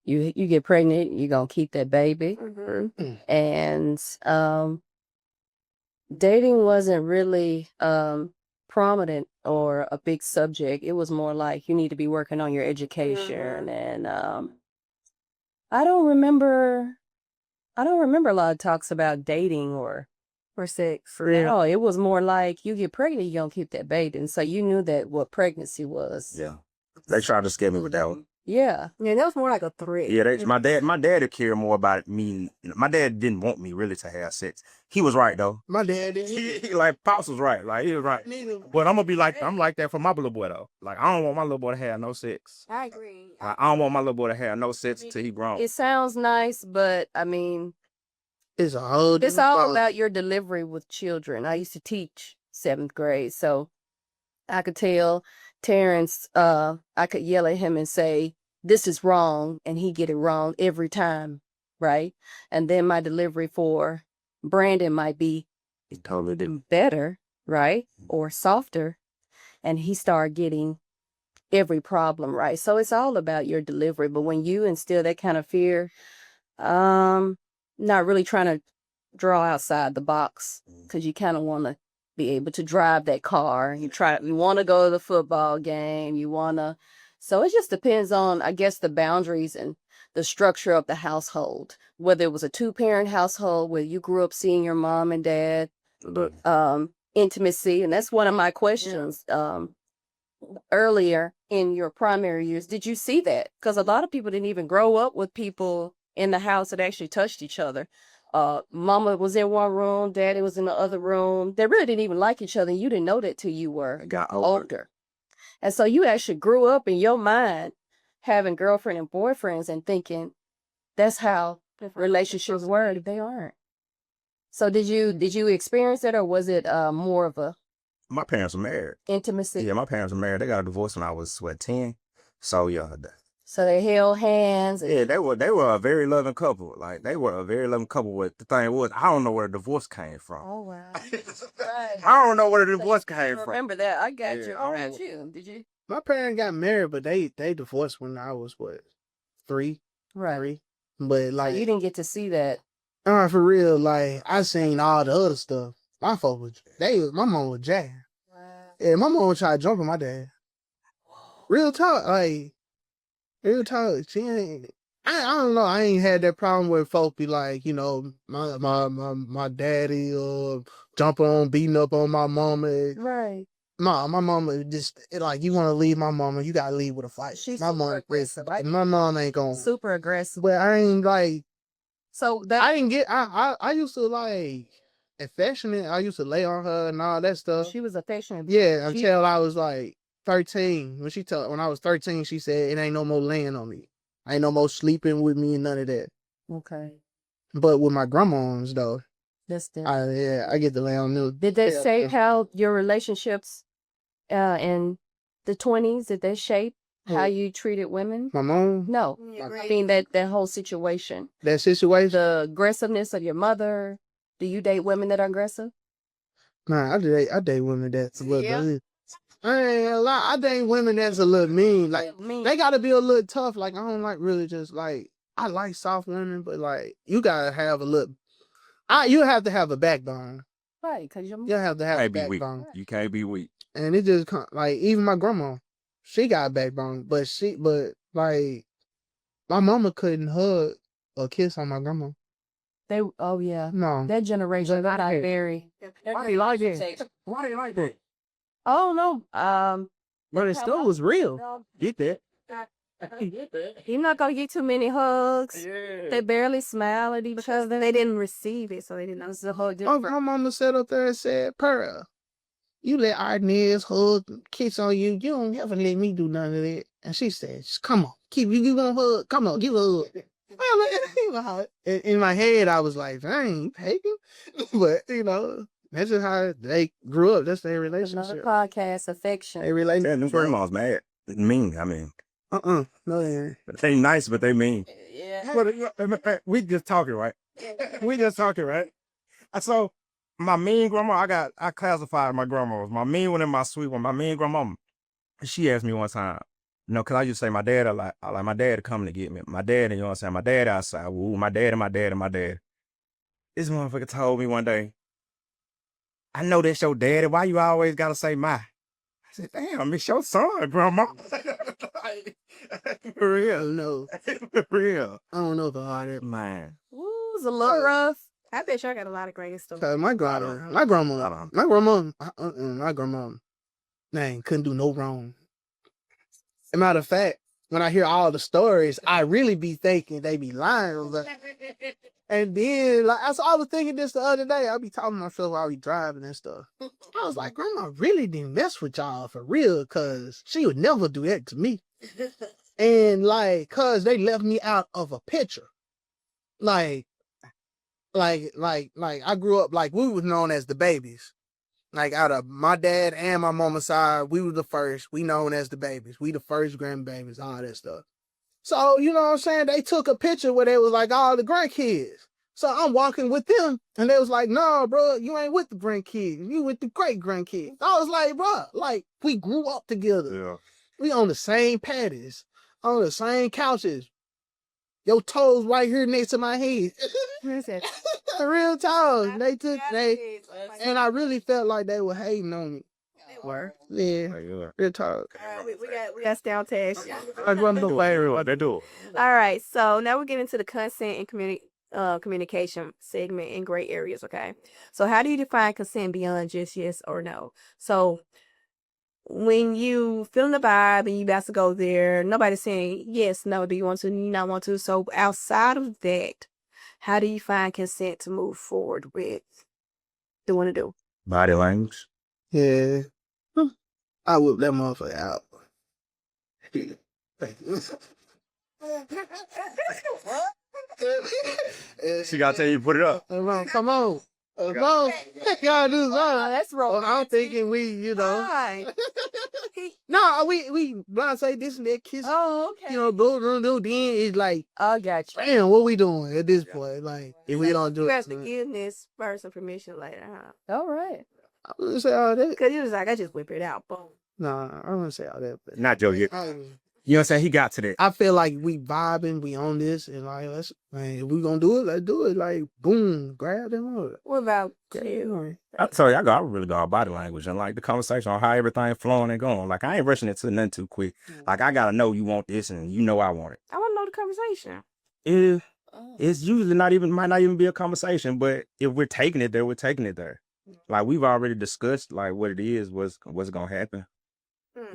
you get pregnant, you're gonna keep that baby.
Mm-hmm.
And dating wasn't really prominent or a big subject. It was more like you need to be working on your education. And I don't remember a lot of talks about dating or
sex.
no, it was more like you get pregnant, you're gonna keep that baby. And so you knew that what pregnancy was.
Yeah. They tried to scare me with that one.
Yeah.
Yeah, that was more like a threat.
Yeah, my dad would care more about me. My dad didn't want me really to have sex. He was right though.
My dad did.
He like Pops was right. Like he was right. But I'm gonna be like I'm like that for my little boy though. Like I don't want my little boy to have no sex.
I agree.
Like, I don't want my little boy to have no sex until he grown.
It sounds nice, but I mean,
It's a whole
it's
different
all
policy.
about your delivery with children. I used to teach 7th grade, so I could tell Terrence, I could yell at him and say, this is wrong, and he get it wrong every time, right? And then my delivery for Brandon might be
He totally didn't.
better, right? Or softer, and he started getting every problem right. So it's all about your delivery. But when you instill that kind of fear, not really trying to draw outside the box, because you kind of want to be able to drive that car. You want to go to the football game. So it just depends on, I guess, the boundaries and the structure of the household. Whether it was a 2-parent household where you grew up seeing your mom and dad, intimacy, and that's one of my questions. Earlier in your primary years, did you see that? Because a lot of people didn't even grow up with people in the house that actually touched each other. Mama was in one room, daddy was in the other room. They really didn't even like each other, and you didn't know that till you were older. And so you actually grew up in your mind having girlfriend and boyfriends and thinking that's how relationships were. They aren't. So did you experience it, or was it more of a
My parents were married.
intimacy?
Yeah, my parents were married. They got a divorce when I was 10. So yeah.
So they held hands.
Yeah, they were a very loving couple. Like they were a very loving couple. But the thing was, I don't know where the divorce came from.
Oh wow! Right.
I don't know where the divorce came from.
Remember that? I got
Yeah,
you.
I
I
don't-
got you. Did you?
My parents got married, but they divorced when I was what, 3. But like
You didn't get to see that.
for real, like I seen all the other stuff. My folks my mom was jacked.
Wow.
Yeah, my mom would try to jump on my dad. Real talk, like real talk. She ain't. I don't know. I ain't had that problem where folk be like, my daddy jumping on, beating up on my mama.
Right.
My mama just like, you want to leave my mama, you gotta leave with a fight.
She's
my
super
mom,
aggressive.
my mom ain't gonna.
Super aggressive.
But I ain't like.
So that
I didn't get. I used to like affectionate. I used to lay on her and all that stuff.
she was affectionate.
Yeah, until I was like 13. When I was 13, she said, "It ain't no more laying on me. Ain't no more sleeping with me and none of that."
Okay.
But with my grandmas though,
That's different.
I get to lay on them.
Did they say how your relationships in the 20s, did they shape how you treated women?
My mom,
No.
Yeah,
I mean that whole situation.
that situation.
The aggressiveness of your mother. Do you date women that are aggressive?
Nah, I date women that's a little
Yeah.
bit. I ain't gonna lie, I date women that's a little mean. Like
Mean.
they gotta be a little tough. Like I don't like really just like, I like soft women, but like you gotta have a little. You have to have a backbone.
Right, because you're
You have to have a
Can't be weak.
backbone.
You can't be weak.
And it just like, even my grandma, she got a backbone, but like my mama couldn't hug or kiss on my grandma.
oh yeah.
No.
That generation got out very.
Why do you like that? Why do you like that?
Oh no.
But it still was real.
Get that.
You're not gonna get too many hugs.
Yeah.
They barely smile at each
Because
other.
they didn't receive it, so they didn't know.
It's a whole
Oh,
different.
my mama sat up there and said, "Pearl, you let Arnez hug, kiss on you. You don't ever let me do none of that." And she said, "Come on, you gonna hug? Come on, give a hug." In my head, I was like, "I ain't pagan," but That's just how they grew up. That's their
Another
relationship.
podcast, affection.
They relate.
Yeah, them grandmas mad. Mean, I mean.
No, they ain't.
But they nice, but they mean.
Yeah.
But we just talking, right? We just talking, right? So my mean grandma, I classified my grandmas. My mean one and my sweet one. My mean grandma, she asked me one time, cause I used to say my dad I like my dad coming to get me. My dad, you know what I'm saying? My dad outside. Ooh, my dad and my dad and my dad. This motherfucker told me one day, I know that's your daddy. Why you always gotta say my? I said, damn, it's your son, grandma.
For real, no.
For real.
I don't know about it.
Man.
Ooh, it's a little rough.
I bet y'all got a lot of great stories.
Cause my grandma, man, couldn't do no wrong. As a matter of fact, when I hear all the stories, I really be thinking they be lying. And then, like, I was thinking this the other day. I be talking to myself while I be driving and stuff. I was like, Grandma really didn't mess with y'all for real, cause she would never do that to me. And like, cause they left me out of a picture. Like I grew up, like, we was known as the babies. Like, out of my dad and my mama's side, we were the first. We known as the babies. We the first grandbabies, all that stuff. So, you know what I'm saying? They took a picture where they was like all the grandkids. So I'm walking with them, and they was like, no, bro, you ain't with the grandkids. You with the great-grandkids. I was like, bro, like, we grew up together.
Yeah.
We on the same patties, on the same couches. Your toes right here next to my head.
Where's that?
The real toes. And I really felt like they were hating on me.
They were.
Yeah, real talk.
We got style tags.
I run the way. What they do?
All right, so now we're getting to the consent and communication segment in gray areas, okay? So how do you define consent beyond just yes or no? So when you feeling the vibe and you about to go there, nobody's saying yes, no, do you want to, do you not want to? So outside of that, how do you find consent to move forward with doing to do?
Body language.
Yeah. I whip that motherfucker out.
She gotta tell you to put it up.
Come on. No, y'all do that.
That's wrong.
I'm thinking we, you know.
Hi.
No, we blind say this and that kiss.
Oh, okay.
You know, do. Then it's like,
I got you.
damn, what we doing at this point? Like, if we don't do
You
it.
have to give this person permission later, huh?
All right.
I wouldn't say all that.
Because he was like, I just whip it out. Boom.
Nah, I wouldn't say all that. But
Not Joe. You know what I'm saying? He got to that.
I feel like we vibing, we on this, and like, let's, man, if we gonna do it, let's do it. Like, boom, grab them up.
What about you?
I really go on body language and like the conversation on how everything flowing and going. Like I ain't rushing it to nothing too quick. Like I gotta know you want this and you know I want it.
I want to know the conversation.
It's usually might not even be a conversation, but if we're taking it there, we're taking it there. Like we've already discussed like what it is, what's gonna happen.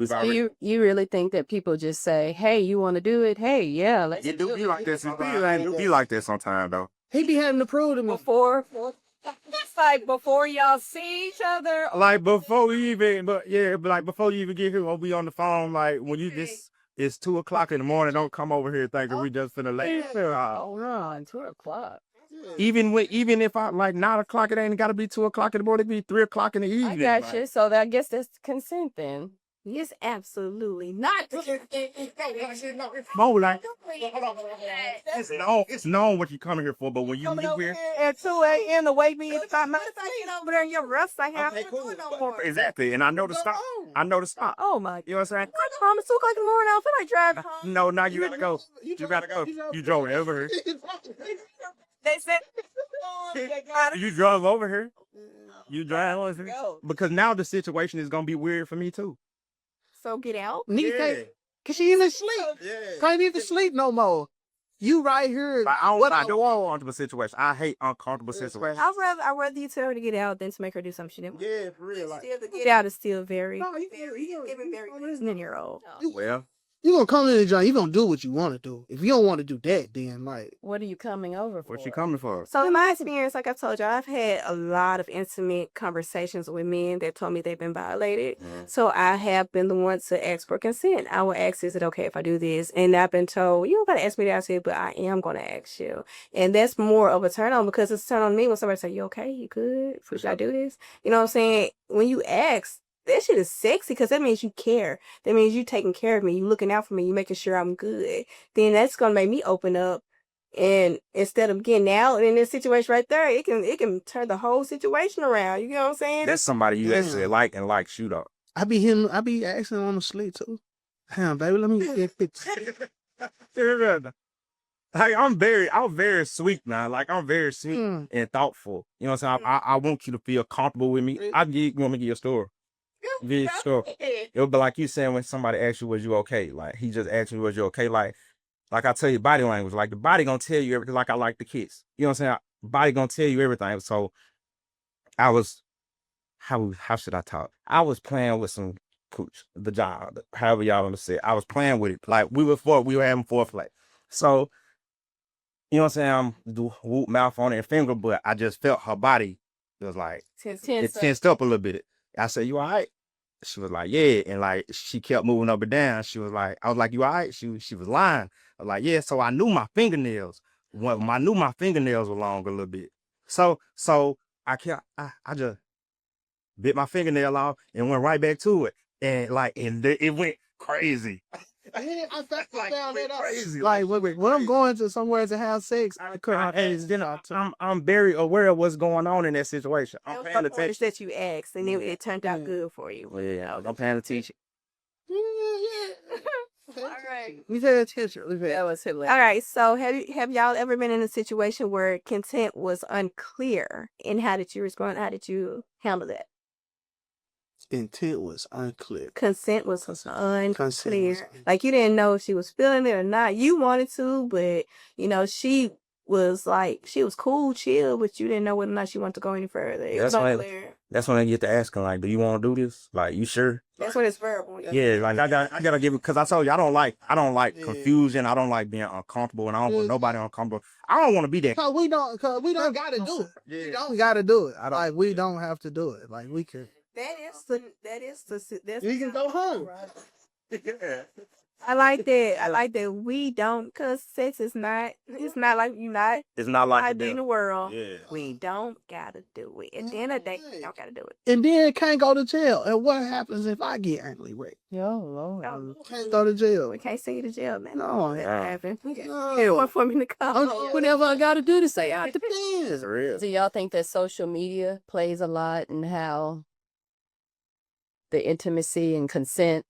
So you really think that people just say, hey, you want to do it? Hey, yeah, let's
It do be like this sometimes. It do be like this sometimes though.
He be having to prove to me.
It's like before y'all see each other.
Like before we even, but like before you even get here, we'll be on the phone. Like when you it's 2:00 in the morning. Don't come over here thinking we just finna lay.
Oh no, 2:00.
Even if I like 9:00, it ain't got to be 2:00 in the morning. It be 3:00 in the evening.
I got you. So I guess that's consent then.
Yes, absolutely not.
More like it's known what you coming here for, but when you leave here
at 2 a.m. to wake me up, I'm over there in your rest. I have
exactly, and I know the stop.
Oh my!
You know what I'm saying?
Mom, it's 2:00 in the morning. I feel like driving home.
No, now you gotta go. You gotta go. You drove over here.
They said
you drove over here. You drive over here because now the situation is gonna be weird for me too.
So get out.
Nigga cause she even sleep. Can't even sleep no more. You right here.
Like, I don't want uncomfortable situations. I hate uncomfortable situations.
I'd rather you tell her to get out than to make her do something she didn't.
Yeah, for real. Like,
Still, the get out is still very,
No,
very 10-year-old.
Well,
You gonna come in the joint, you gonna do what you want to do. If you don't want to do that, then like,
What are you coming over for?
What she coming for?
So in my experience, like I told you, I've had a lot of intimate conversations with men that told me they've been violated. So I have been the one to ask for consent. I will ask, is it okay if I do this? And I've been told, you don't gotta ask me that. I said, but I am gonna ask you. And that's more of a turn on because it's a turn on me when somebody say, you okay? You good? Should I do this? You know what I'm saying? When you ask, that shit is sexy because that means you care. That means you taking care of me. You looking out for me. You making sure I'm good. Then that's gonna make me open up. And instead of getting out in this situation right there, it can turn the whole situation around. You know what I'm saying?
That's somebody you actually
Damn.
like and like shoot up.
I be asking on the sleep too. Damn, baby, let me get that picture.
Like I'm very sweet now. Like I'm very sweet and thoughtful. You know what I'm saying? I want you to feel comfortable with me. You want me to give you a story? Give you It'll be like you saying when somebody asks you, was you okay? Like he just asked me, was you okay? Like I tell you body language. Like the body gonna tell you everything. Like I like the kiss. You know what I'm saying? Body gonna tell you everything. So I was how should I talk? I was playing with some cooch, the job, however y'all understand. I was playing with it. Like we were having foreplay. So you know what I'm saying? I'm do whoop mouth on it and finger, but I just felt her body was like it tensed up a little bit. I said, "You all right?" She was like, "Yeah," and like she kept moving up and down. She was like, "I was like, you all right?" She was lying. I was like, "Yeah." So I knew my fingernails. I knew my fingernails were long a little bit. So I just bit my fingernail off and went right back to it, and it went crazy.
I
Like,
found that out.
crazy.
Like when I'm going to somewhere to have sex,
I'm very aware of what's going on in that situation. I'm paying
The
attention.
that you asked, and it turned out good for you.
Well, yeah, I'm paying attention.
All right.
We pay attention.
That was hilarious.
All right. So have y'all ever been in a situation where consent was unclear, and how did you respond? How did you handle that?
Intent was unclear.
Consent was unclear.
Consent.
Like you didn't know if she was feeling it or not. You wanted to, but you know she was cool, chill, but you didn't know whether or not she wanted to go any further. It was unclear.
That's when I get to asking, like, do you want to do this? Like, you sure?
That's when it's verbal.
Yeah, like I gotta give it because I told you I don't like confusion. I don't like being uncomfortable, and I don't want nobody uncomfortable. I don't want to be that.
Cause we don't gotta do it. We don't gotta do it. Like we don't have to do it. Like we can. We can go home.
Yeah.
I like that we don't, cause sex is not. It's not like you not.
It's not like
I do in the world.
Yeah.
We don't gotta do it. At the end of the day, we don't gotta do it.
And then can't go to jail. And what happens if I get early raped?
Yo, Lord.
Can't go to jail.
We can't send you to jail, man.
No,
that
yeah.
happened.
No.
One for me to come.
Whatever I got to do to say I
Depends.
It's real.
Do y'all think that social media plays a lot in how the intimacy and consent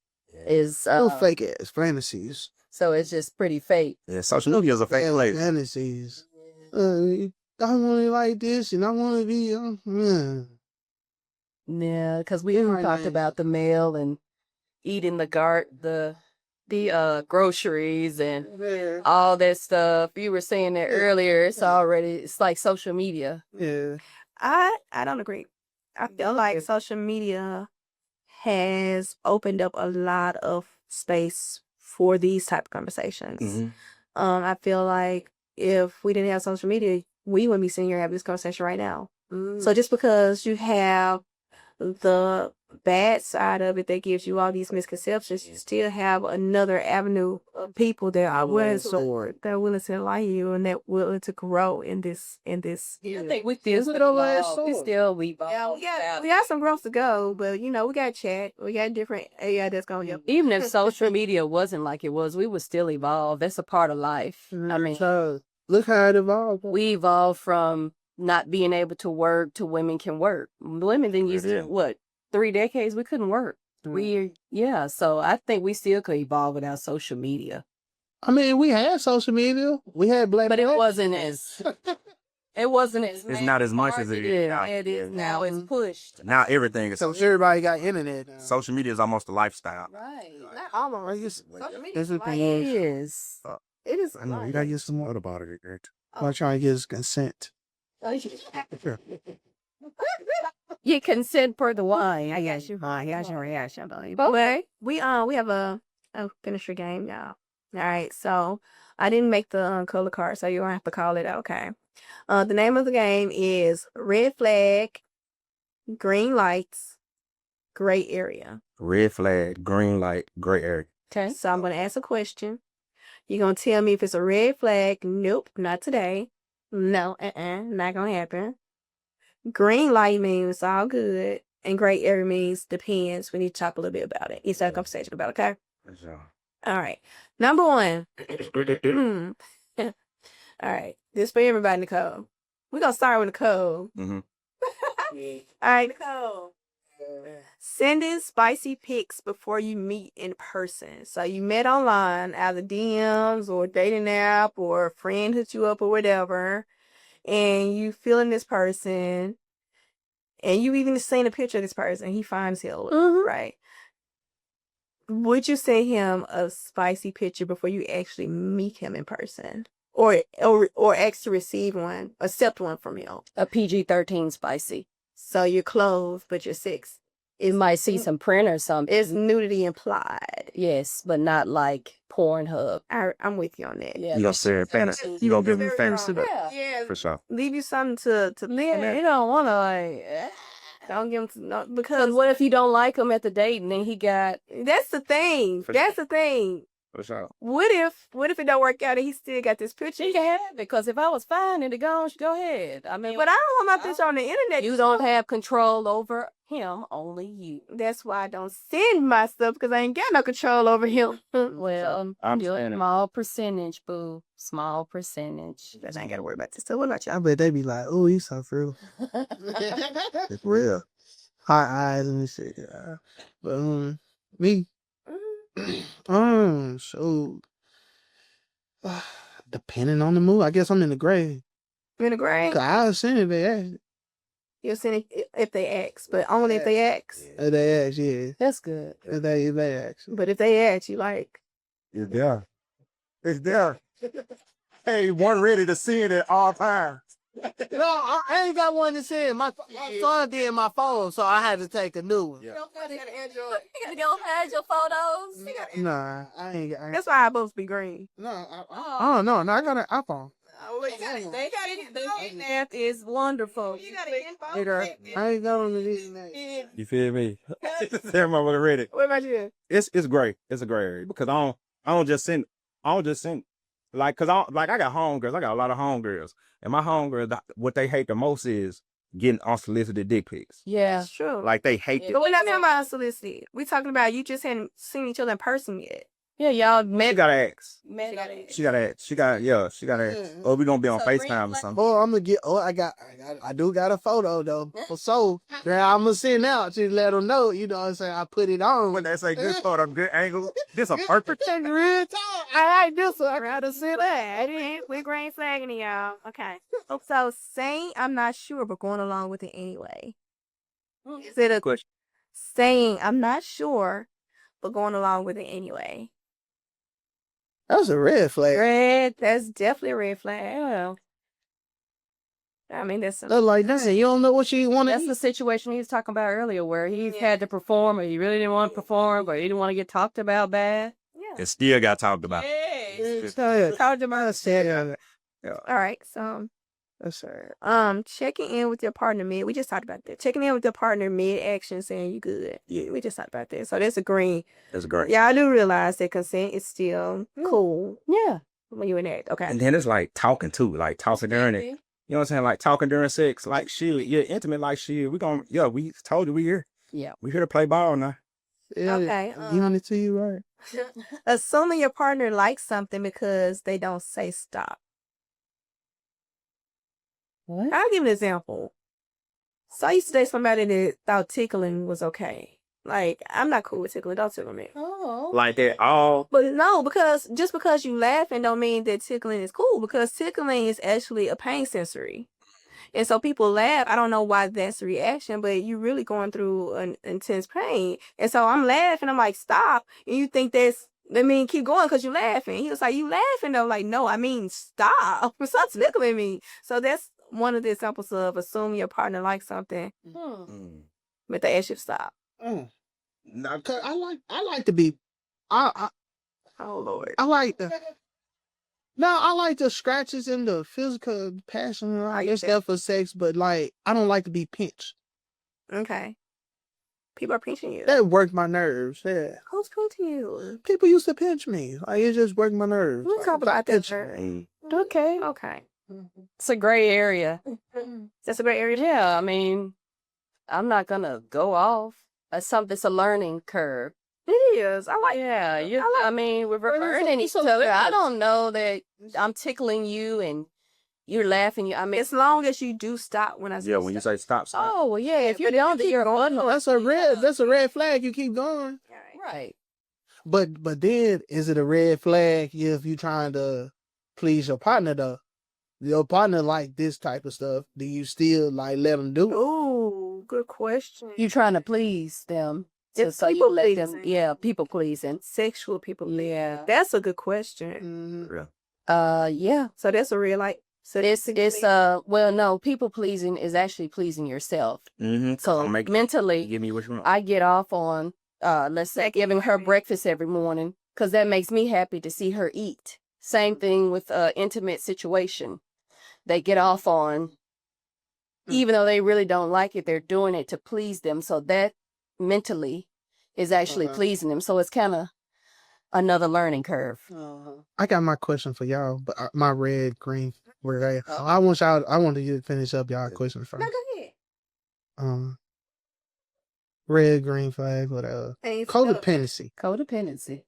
is?
No fake ass fantasies.
So it's just pretty fake.
Yeah, social media is a fake place.
Fantasies. I want it like this, and I want to be.
Yeah, because we
Right,
talked
man.
about the mail and eating the groceries and all that stuff. You were saying that earlier. It's like social media.
Yeah.
I don't agree. I feel like social media has opened up a lot of space for these type of conversations.
Mm-hmm.
I feel like if we didn't have social media, we wouldn't be sitting here having this conversation right now. So just because you have the bad side of it that gives you all these misconceptions, you still have another avenue of people that are willing to enlighten you and that willing to grow in this.
I think we still evolve.
Yeah, we got some growth to go, but you know, we got chat, we got different AI that's going to help.
Even if social media wasn't like it was, we would still evolve. That's a part of life. I mean,
So look how it evolved.
we evolved from not being able to work to women can work. Women didn't use it, 3 decades? We couldn't work. So I think we still could evolve without social media.
I mean, we had social media. We had black.
But it wasn't as
It's not as much as it is now.
It is now. It's pushed.
Now everything is
So everybody got internet now.
social media is almost a lifestyle.
Right.
Not almost.
Social media
This is
It is.
It is.
I know you gotta get some more.
What about it, Greg?
I'm trying to get his consent.
You consent for the wine.
I got you. I got your reaction, buddy. But we have a Oh, finish your game, y'all. All right, so I didn't make the color card, so you don't have to call it out, okay? The name of the game is red flag, green lights, gray area.
Red flag, green light, gray area.
Okay.
So I'm going to ask a question. You're going to tell me if it's a red flag. Nope, not today. No, not going to happen. Green light means all good. And gray area means depends. We need to talk a little bit about it. It's a conversation about it, okay?
For sure.
All right. Number one. All right. This for everybody, Nicole. We're going to start with Nicole.
Mm-hmm.
All right, Nicole. Sending spicy pics before you meet in person. So you met online, either DMs or dating app or a friend hit you up or whatever, and you feeling this person, and you even seen a picture of this person. He finds him, right? Would you send him a spicy picture before you actually meet him in person, or ask to receive one, accept one from him?
A PG-13 spicy.
So you're clothed, but you're six.
It might see some print or something.
Is nudity implied?
Yes, but not like Pornhub.
I'm with you on that.
Yeah.
You gonna say fantasy? You gonna give him fantasy?
Yeah.
For sure.
Leave you something to
Yeah, you don't want to like.
don't give him no,
Because
because
what if you don't like him at the date and then he got?
that's the thing.
For
That's the thing.
For sure.
What if it don't work out and he still got this picture?
She can have it because if I was fine and it gone, go ahead. I mean,
But I don't want my picture on the internet.
you don't have control over him, only you.
That's why I don't send my stuff because I ain't got no control over him.
Well,
I'm
you're a
saying it.
small percentage, boo. Small percentage.
But I ain't got to worry about this. So what about you?
I bet they be like, oh, he's so frugal. It's real. Hot eyes and shit. Yeah. But me, so depending on the mood, I guess I'm in the gray.
You in the grave?
'Cause I'll send it. They ask.
You'll send it if they ask, but only if they ask.
If they ask, yeah.
That's good.
If they ask.
But if they ask, you like.
It's there. It's there. Hey, one ready to see it at all times.
No, I ain't got one to send. My son did my phone, so I had to take a new one.
Yeah.
You don't have your photos?
Nah, I ain't got.
That's why I both be green.
No, I don't know. No, I got an iPhone.
They got it. The internet is wonderful.
You got it.
I ain't got on the internet.
You feel me? Tell my mother ready.
What about you?
It's gray. It's a gray area because I don't just send like cause I got homegirls. I got a lot of homegirls, and my homegirls what they hate the most is getting unsolicited dick pics.
Yeah.
That's true.
Like they hate
But we're not talking about unsolicited. We're talking about you just hadn't seen each other in person yet.
Yeah, y'all
She
met.
gotta ask.
Met.
She gotta ask. She gotta ask. Or we gonna be on
So
FaceTime or
green
something.
Oh, I'm gonna get. Oh, I do got a photo though. So I'm gonna send out to let them know. You know what I'm saying? I put it on.
When they say good photo, good angle, this a perfect.
Real talk.
I like this one. I'd rather see that. We're green flagging it, y'all. Okay. So saying I'm not sure, but going along with it anyway. Is it a
Question.
saying I'm not sure, but going along with it anyway?
That's a red flag.
Red. That's definitely a red flag. Well, I mean, that's
That's like that. You don't know what you want to
That's
eat.
the situation he was talking about earlier, where he's had to perform, or he really didn't want to perform, but he didn't want to get talked about bad.
yeah.
It still got talked about.
Talked about.
Yeah.
All right. So,
That's right.
checking in with your partner mid. We just talked about that. Checking in with your partner mid action, saying you good. Yeah, we just talked about that. So that's a green.
That's great.
Yeah, I do realize that consent is still cool
Yeah.
when you enact. Okay.
And then it's like talking too, like talking during it. You know what I'm saying? Like talking during sex, like shit. You're intimate, like shit. We told you we here.
Yeah.
We here to play ball now.
Yeah,
Okay,
giving it to you right.
Assuming your partner likes something because they don't say stop.
What?
I'll give an example. So I used to date somebody that thought tickling was okay. Like, I'm not cool with tickling. Don't tickle me.
Oh.
Like that all.
But no, because just because you laughing don't mean that tickling is cool, because tickling is actually a pain sensory. And so people laugh. I don't know why that's the reaction, but you're really going through an intense pain. And so I'm laughing. I'm like, stop. And you think keep going because you're laughing. He was like, you laughing though? Like, no, I mean, stop. Stop tickling me. So that's one of the examples of assuming your partner likes something, but they ask you to stop.
Nah, 'cause I like to be. I
Oh Lord.
I like the. No, I like the scratches and the physical passion. I guess that for sex, but like I don't like to be pinched.
Okay. People are pinching you.
That worked my nerves. Yeah.
Who's pinching you?
People used to pinch me. Like it just worked my nerves.
We talk about that.
Okay.
Okay.
It's a gray area.
That's a great area.
Yeah, I mean, I'm not gonna go off. It's a learning curve.
It is. I like.
Yeah,
I like-
mean, we're
But it's
learning
it's
each
a
other. I
balance.
don't know that I'm tickling you and you're laughing. I mean,
As long as you do stop when I say
Yeah, when you say stop, stop.
oh well, yeah. If you're
but
down,
you keep
you're
going.
on.
That's a red flag. You keep going.
Right.
But then is it a red flag if you trying to please your partner though? Your partner like this type of stuff. Do you still like let them do it?
Oh, good question.
You trying to please them.
It's
So you
people
let them,
pleasing.
yeah, people pleasing.
Sexual people.
Yeah.
That's a good question.
Yeah.
Yeah.
So that's a real like. So
Well, no, people pleasing is actually pleasing yourself.
Mm-hmm.
So mentally,
Give me what you want.
I get off on, let's say, giving her breakfast every morning because that makes me happy to see her eat. Same thing with intimate situation. They get off on, even though they really don't like it, they're doing it to please them. So that mentally is actually pleasing them. So it's kind of another learning curve.
I got my question for y'all, but my red, green, red. I want you to finish up y'all question first.
No, go ahead.
Red, green flag, whatever. Codependency.
Codependency.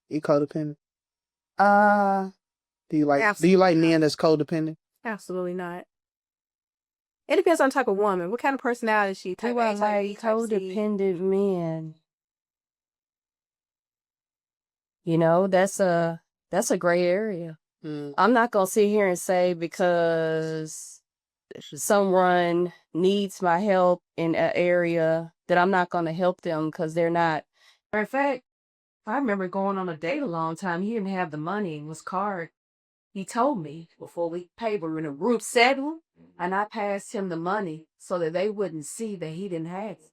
You codependent? Do you
Absolutely
like men that's codependent?
Absolutely not. It depends on the type of woman. What kind of personality is she?
Do I like codependent men? You know, that's a gray area. I'm not gonna sit here and say because someone needs my help in an area that I'm not gonna help them because they're not. In fact, I remember going on a date a long time. He didn't have the money in his card. He told me before we paid, we were in a group setting, and I passed him the money so that they wouldn't see that he didn't have it.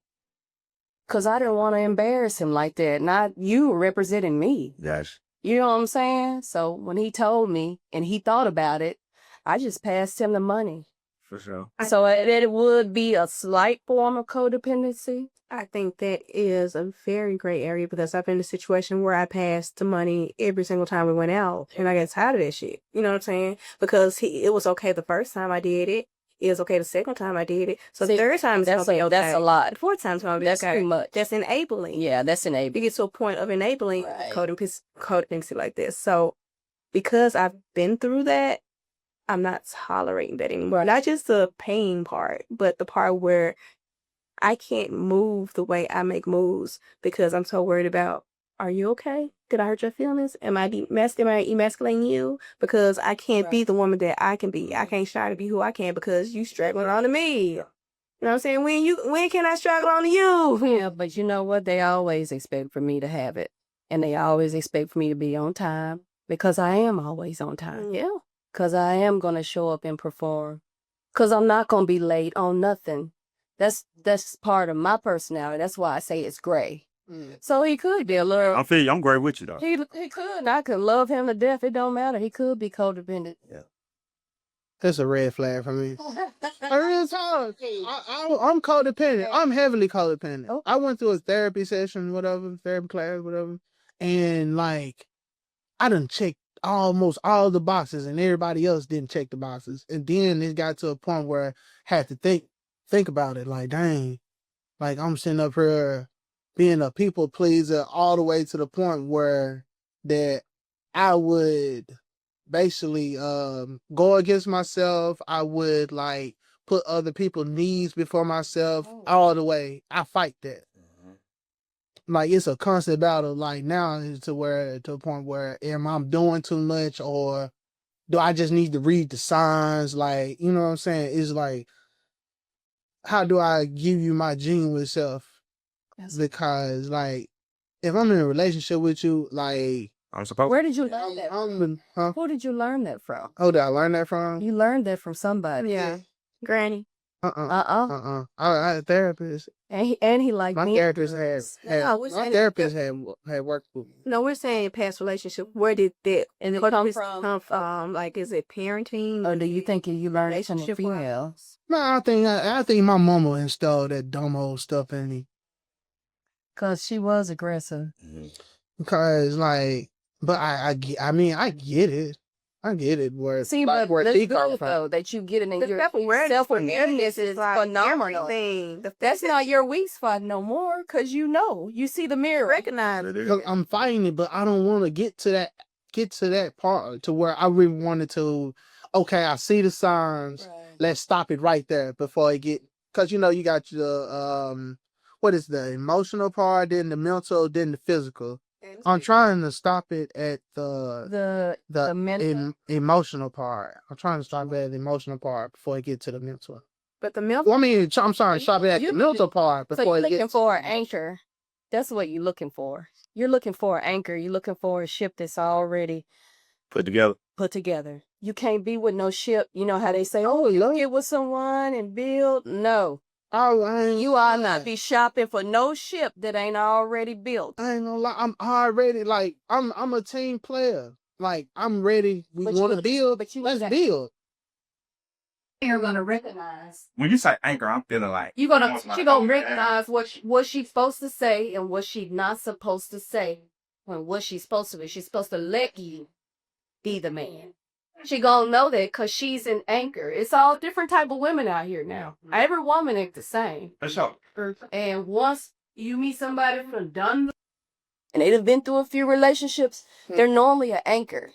Because I didn't want to embarrass him like that. Not you representing me.
Yes.
You know what I'm saying? So when he told me and he thought about it, I just passed him the money.
For sure.
So it would be a slight form of codependency.
I think that is a very gray area because I've been in a situation where I passed the money every single time we went out, and I got tired of that shit. You know what I'm saying? Because it was okay the first time I did it. It was okay the second time I did it. So the third time it's okay.
That's a lot.
The fourth time's gonna be
That's
okay.
too much.
That's enabling.
Yeah, that's
You
enabling.
get to a point of enabling
Right.
codependency like this. So because I've been through that, I'm not tolerating that anymore. Not just the pain part, but the part where I can't move the way I make moves because I'm so worried about, are you okay? Did I hurt your feelings? Am I emasculating you? Because I can't be the woman that I can be. I can't try to be who I can because you straggling on to me. You know what I'm saying? When can I struggle on to you?
Yeah, but you know what? They always expect for me to have it. And they always expect for me to be on time because I am always on time.
Yeah.
Because I am going to show up and perform. Because I'm not going to be late on nothing. That's part of my personality. That's why I say it's gray. So he could be a little.
I feel you. I'm great with you though.
He could. I could love him to death. It don't matter. He could be codependent.
Yeah.
That's a red flag for me. Real talk. I'm codependent. I'm heavily codependent.
Oh.
I went through a therapy session, whatever, therapy class, whatever, and like I done checked almost all the boxes, and everybody else didn't check the boxes. And then it got to a point where I had to think about it. Like, dang, like I'm sitting up here being a people pleaser all the way to the point where that I would basically go against myself. I would like put other people's needs before myself all the way. I fight that. Like it's a constant battle. Like now it's to a point where am I doing too much or do I just need to read the signs? Like, you know what I'm saying? It's like, how do I give you my genuine self?
Yes.
Because like if I'm in a relationship with you, like
I'm supposed.
Where did you learn that from?
huh?
Who did you learn that from?
Oh, did I learn that from?
You learned that from somebody.
Yeah. Granny.
I had a therapist.
And he liked
My
me.
therapist
No, we're
my
saying-
therapist had worked with me.
No, we're saying past relationship. Where did that
And it
what
come
did this
from?
come from? Like, is it parenting?
Or do you think you learned it from the
Relationship
females?
No, I think my mama installed that dumb old stuff in me.
Because she was aggressive.
Because like, but I get it. I get it. Where
See,
like,
but
where
that's
she come
good,
from.
though, that you get it in
The
your
self-awareness
is
like
phenomenal.
everything.
That's not your weak spot no more, because you see the mirror.
Recognize it.
Look, I'm fighting it, but I don't want to get to that part to where I really wanted to. Okay, I see the signs.
Right.
Let's stop it right there before it get. Because you got your what is the emotional part, then the mental, then the physical. I'm trying to stop it at the
mental.
emotional part. I'm trying to stop it at the emotional part before I get to the mental.
But the milk.
Well, I mean, I'm sorry, stop it at the mental part
So
before
you're
it gets.
looking for an anchor. That's what you're looking for. You're looking for an anchor. You're looking for a ship that's already
Put together.
put together. You can't be with no ship. You know how they say, oh, you get with someone and build. No, you are not be shopping for no ship that ain't already built.
I ain't gonna lie. I'm already like I'm a team player. Like I'm ready. We
But you
want to
gotta-
build.
but you
Let's
gotta-
build.
You're gonna recognize.
When you say anchor, I'm feeling like
She gonna recognize what she's supposed to say and what she's not supposed to say. When what she's supposed to be, she's supposed to let you be the man. She gonna know that because she's an anchor. It's all different type of women out here now. Every woman ain't the same.
For sure.
And once you meet somebody from done and they've been through a few relationships, they're normally an anchor.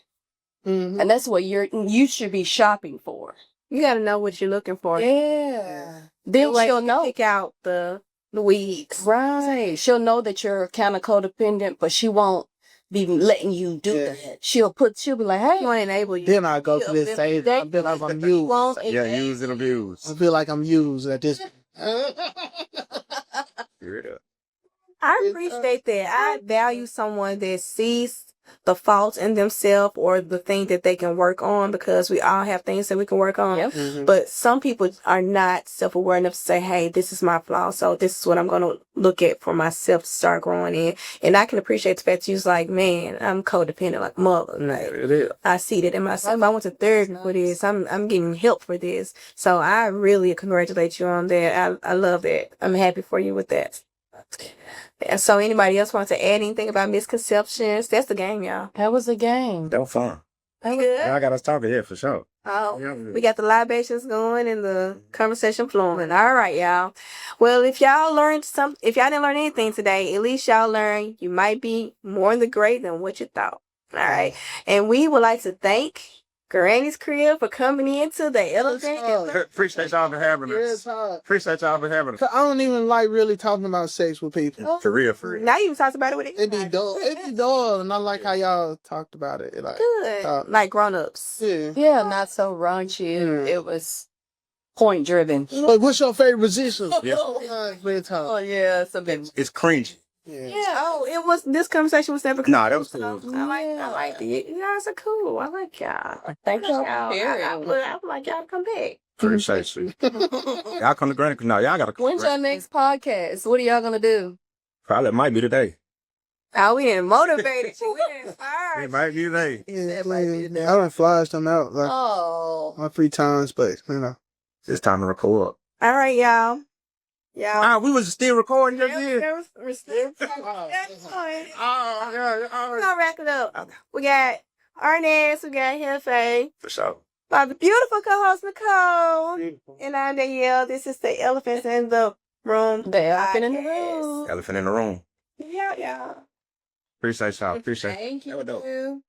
Mhm.
And that's what you should be shopping for.
You gotta know what you're looking for.
Yeah. Then
Like,
she'll know.
Pick out the weeds.
Right. She'll know that you're kind of codependent, but she won't be letting you do that. She'll be like, hey.
She won't enable you.
Then I go to this stage. I feel like I'm used.
Yeah, use and abuse.
I feel like I'm used at this.
I appreciate that. I value someone that sees the faults in themselves or the thing that they can work on, because we all have things that we can work on.
Yep.
Mhm.
But some people are not self-aware enough to say, hey, this is my flaw, so this is what I'm going to look at for myself to start growing in. And I can appreciate the fact that you're like, man, I'm codependent like mother. Like,
It is.
I see that in myself. I went to therapy for this. I'm getting help for this. So I really congratulate you on that. I love that. I'm happy for you with that. And so anybody else want to add anything about misconceptions? That's the game, y'all.
That was a game.
That was fun.
Good.
Y'all got us talking, yeah, for sure.
Oh,
Yeah.
we got the libations going and the conversation flowing. All right, y'all. Well, if y'all didn't learn anything today, at least y'all learned you might be more in the gray than what you thought. All right. And we would like to thank Granny's Crib for coming into the Elephant.
Appreciate y'all for having us. Appreciate y'all for having us.
I don't even like really talking about sex with people.
For real, for real.
Now you talked about it with
It be dull. It be dull, and I like how y'all talked about it. Like,
Good. Like grown-ups.
yeah.
Yeah, not so raunchy.
Mm.
It was point driven.
Like, what's your favorite position?
Yeah.
Oh yeah, it's a bit.
It's cringy.
Yeah.
Oh, this conversation was never cool.
Nah, that was cool.
I like it. You guys are cool. I like y'all.
Thank y'all for
I
sharing.
would like y'all to come back.
Appreciate you. Y'all come to Granny. No, y'all gotta come.
When's your next podcast? What are y'all gonna do?
Probably it might be today.
Oh, we didn't motivate you. We didn't inspire
It might be today.
Yeah, I done flashed them out like
Oh.
my 3 times, but
It's time to record.
All right, y'all.
We was still recording just here.
We're still That's fine.
Oh,
We're gonna wrap it up. We got Arnez, we got Jefe,
for sure.
by the beautiful co-host Nicole, and I'm Danielle. This is the Elephants in the Room.
The elephant in the
podcast.
room.
Elephant in the room.
Yeah, yeah.
Appreciate y'all. Appreciate it.
Thank
That was dope.
you.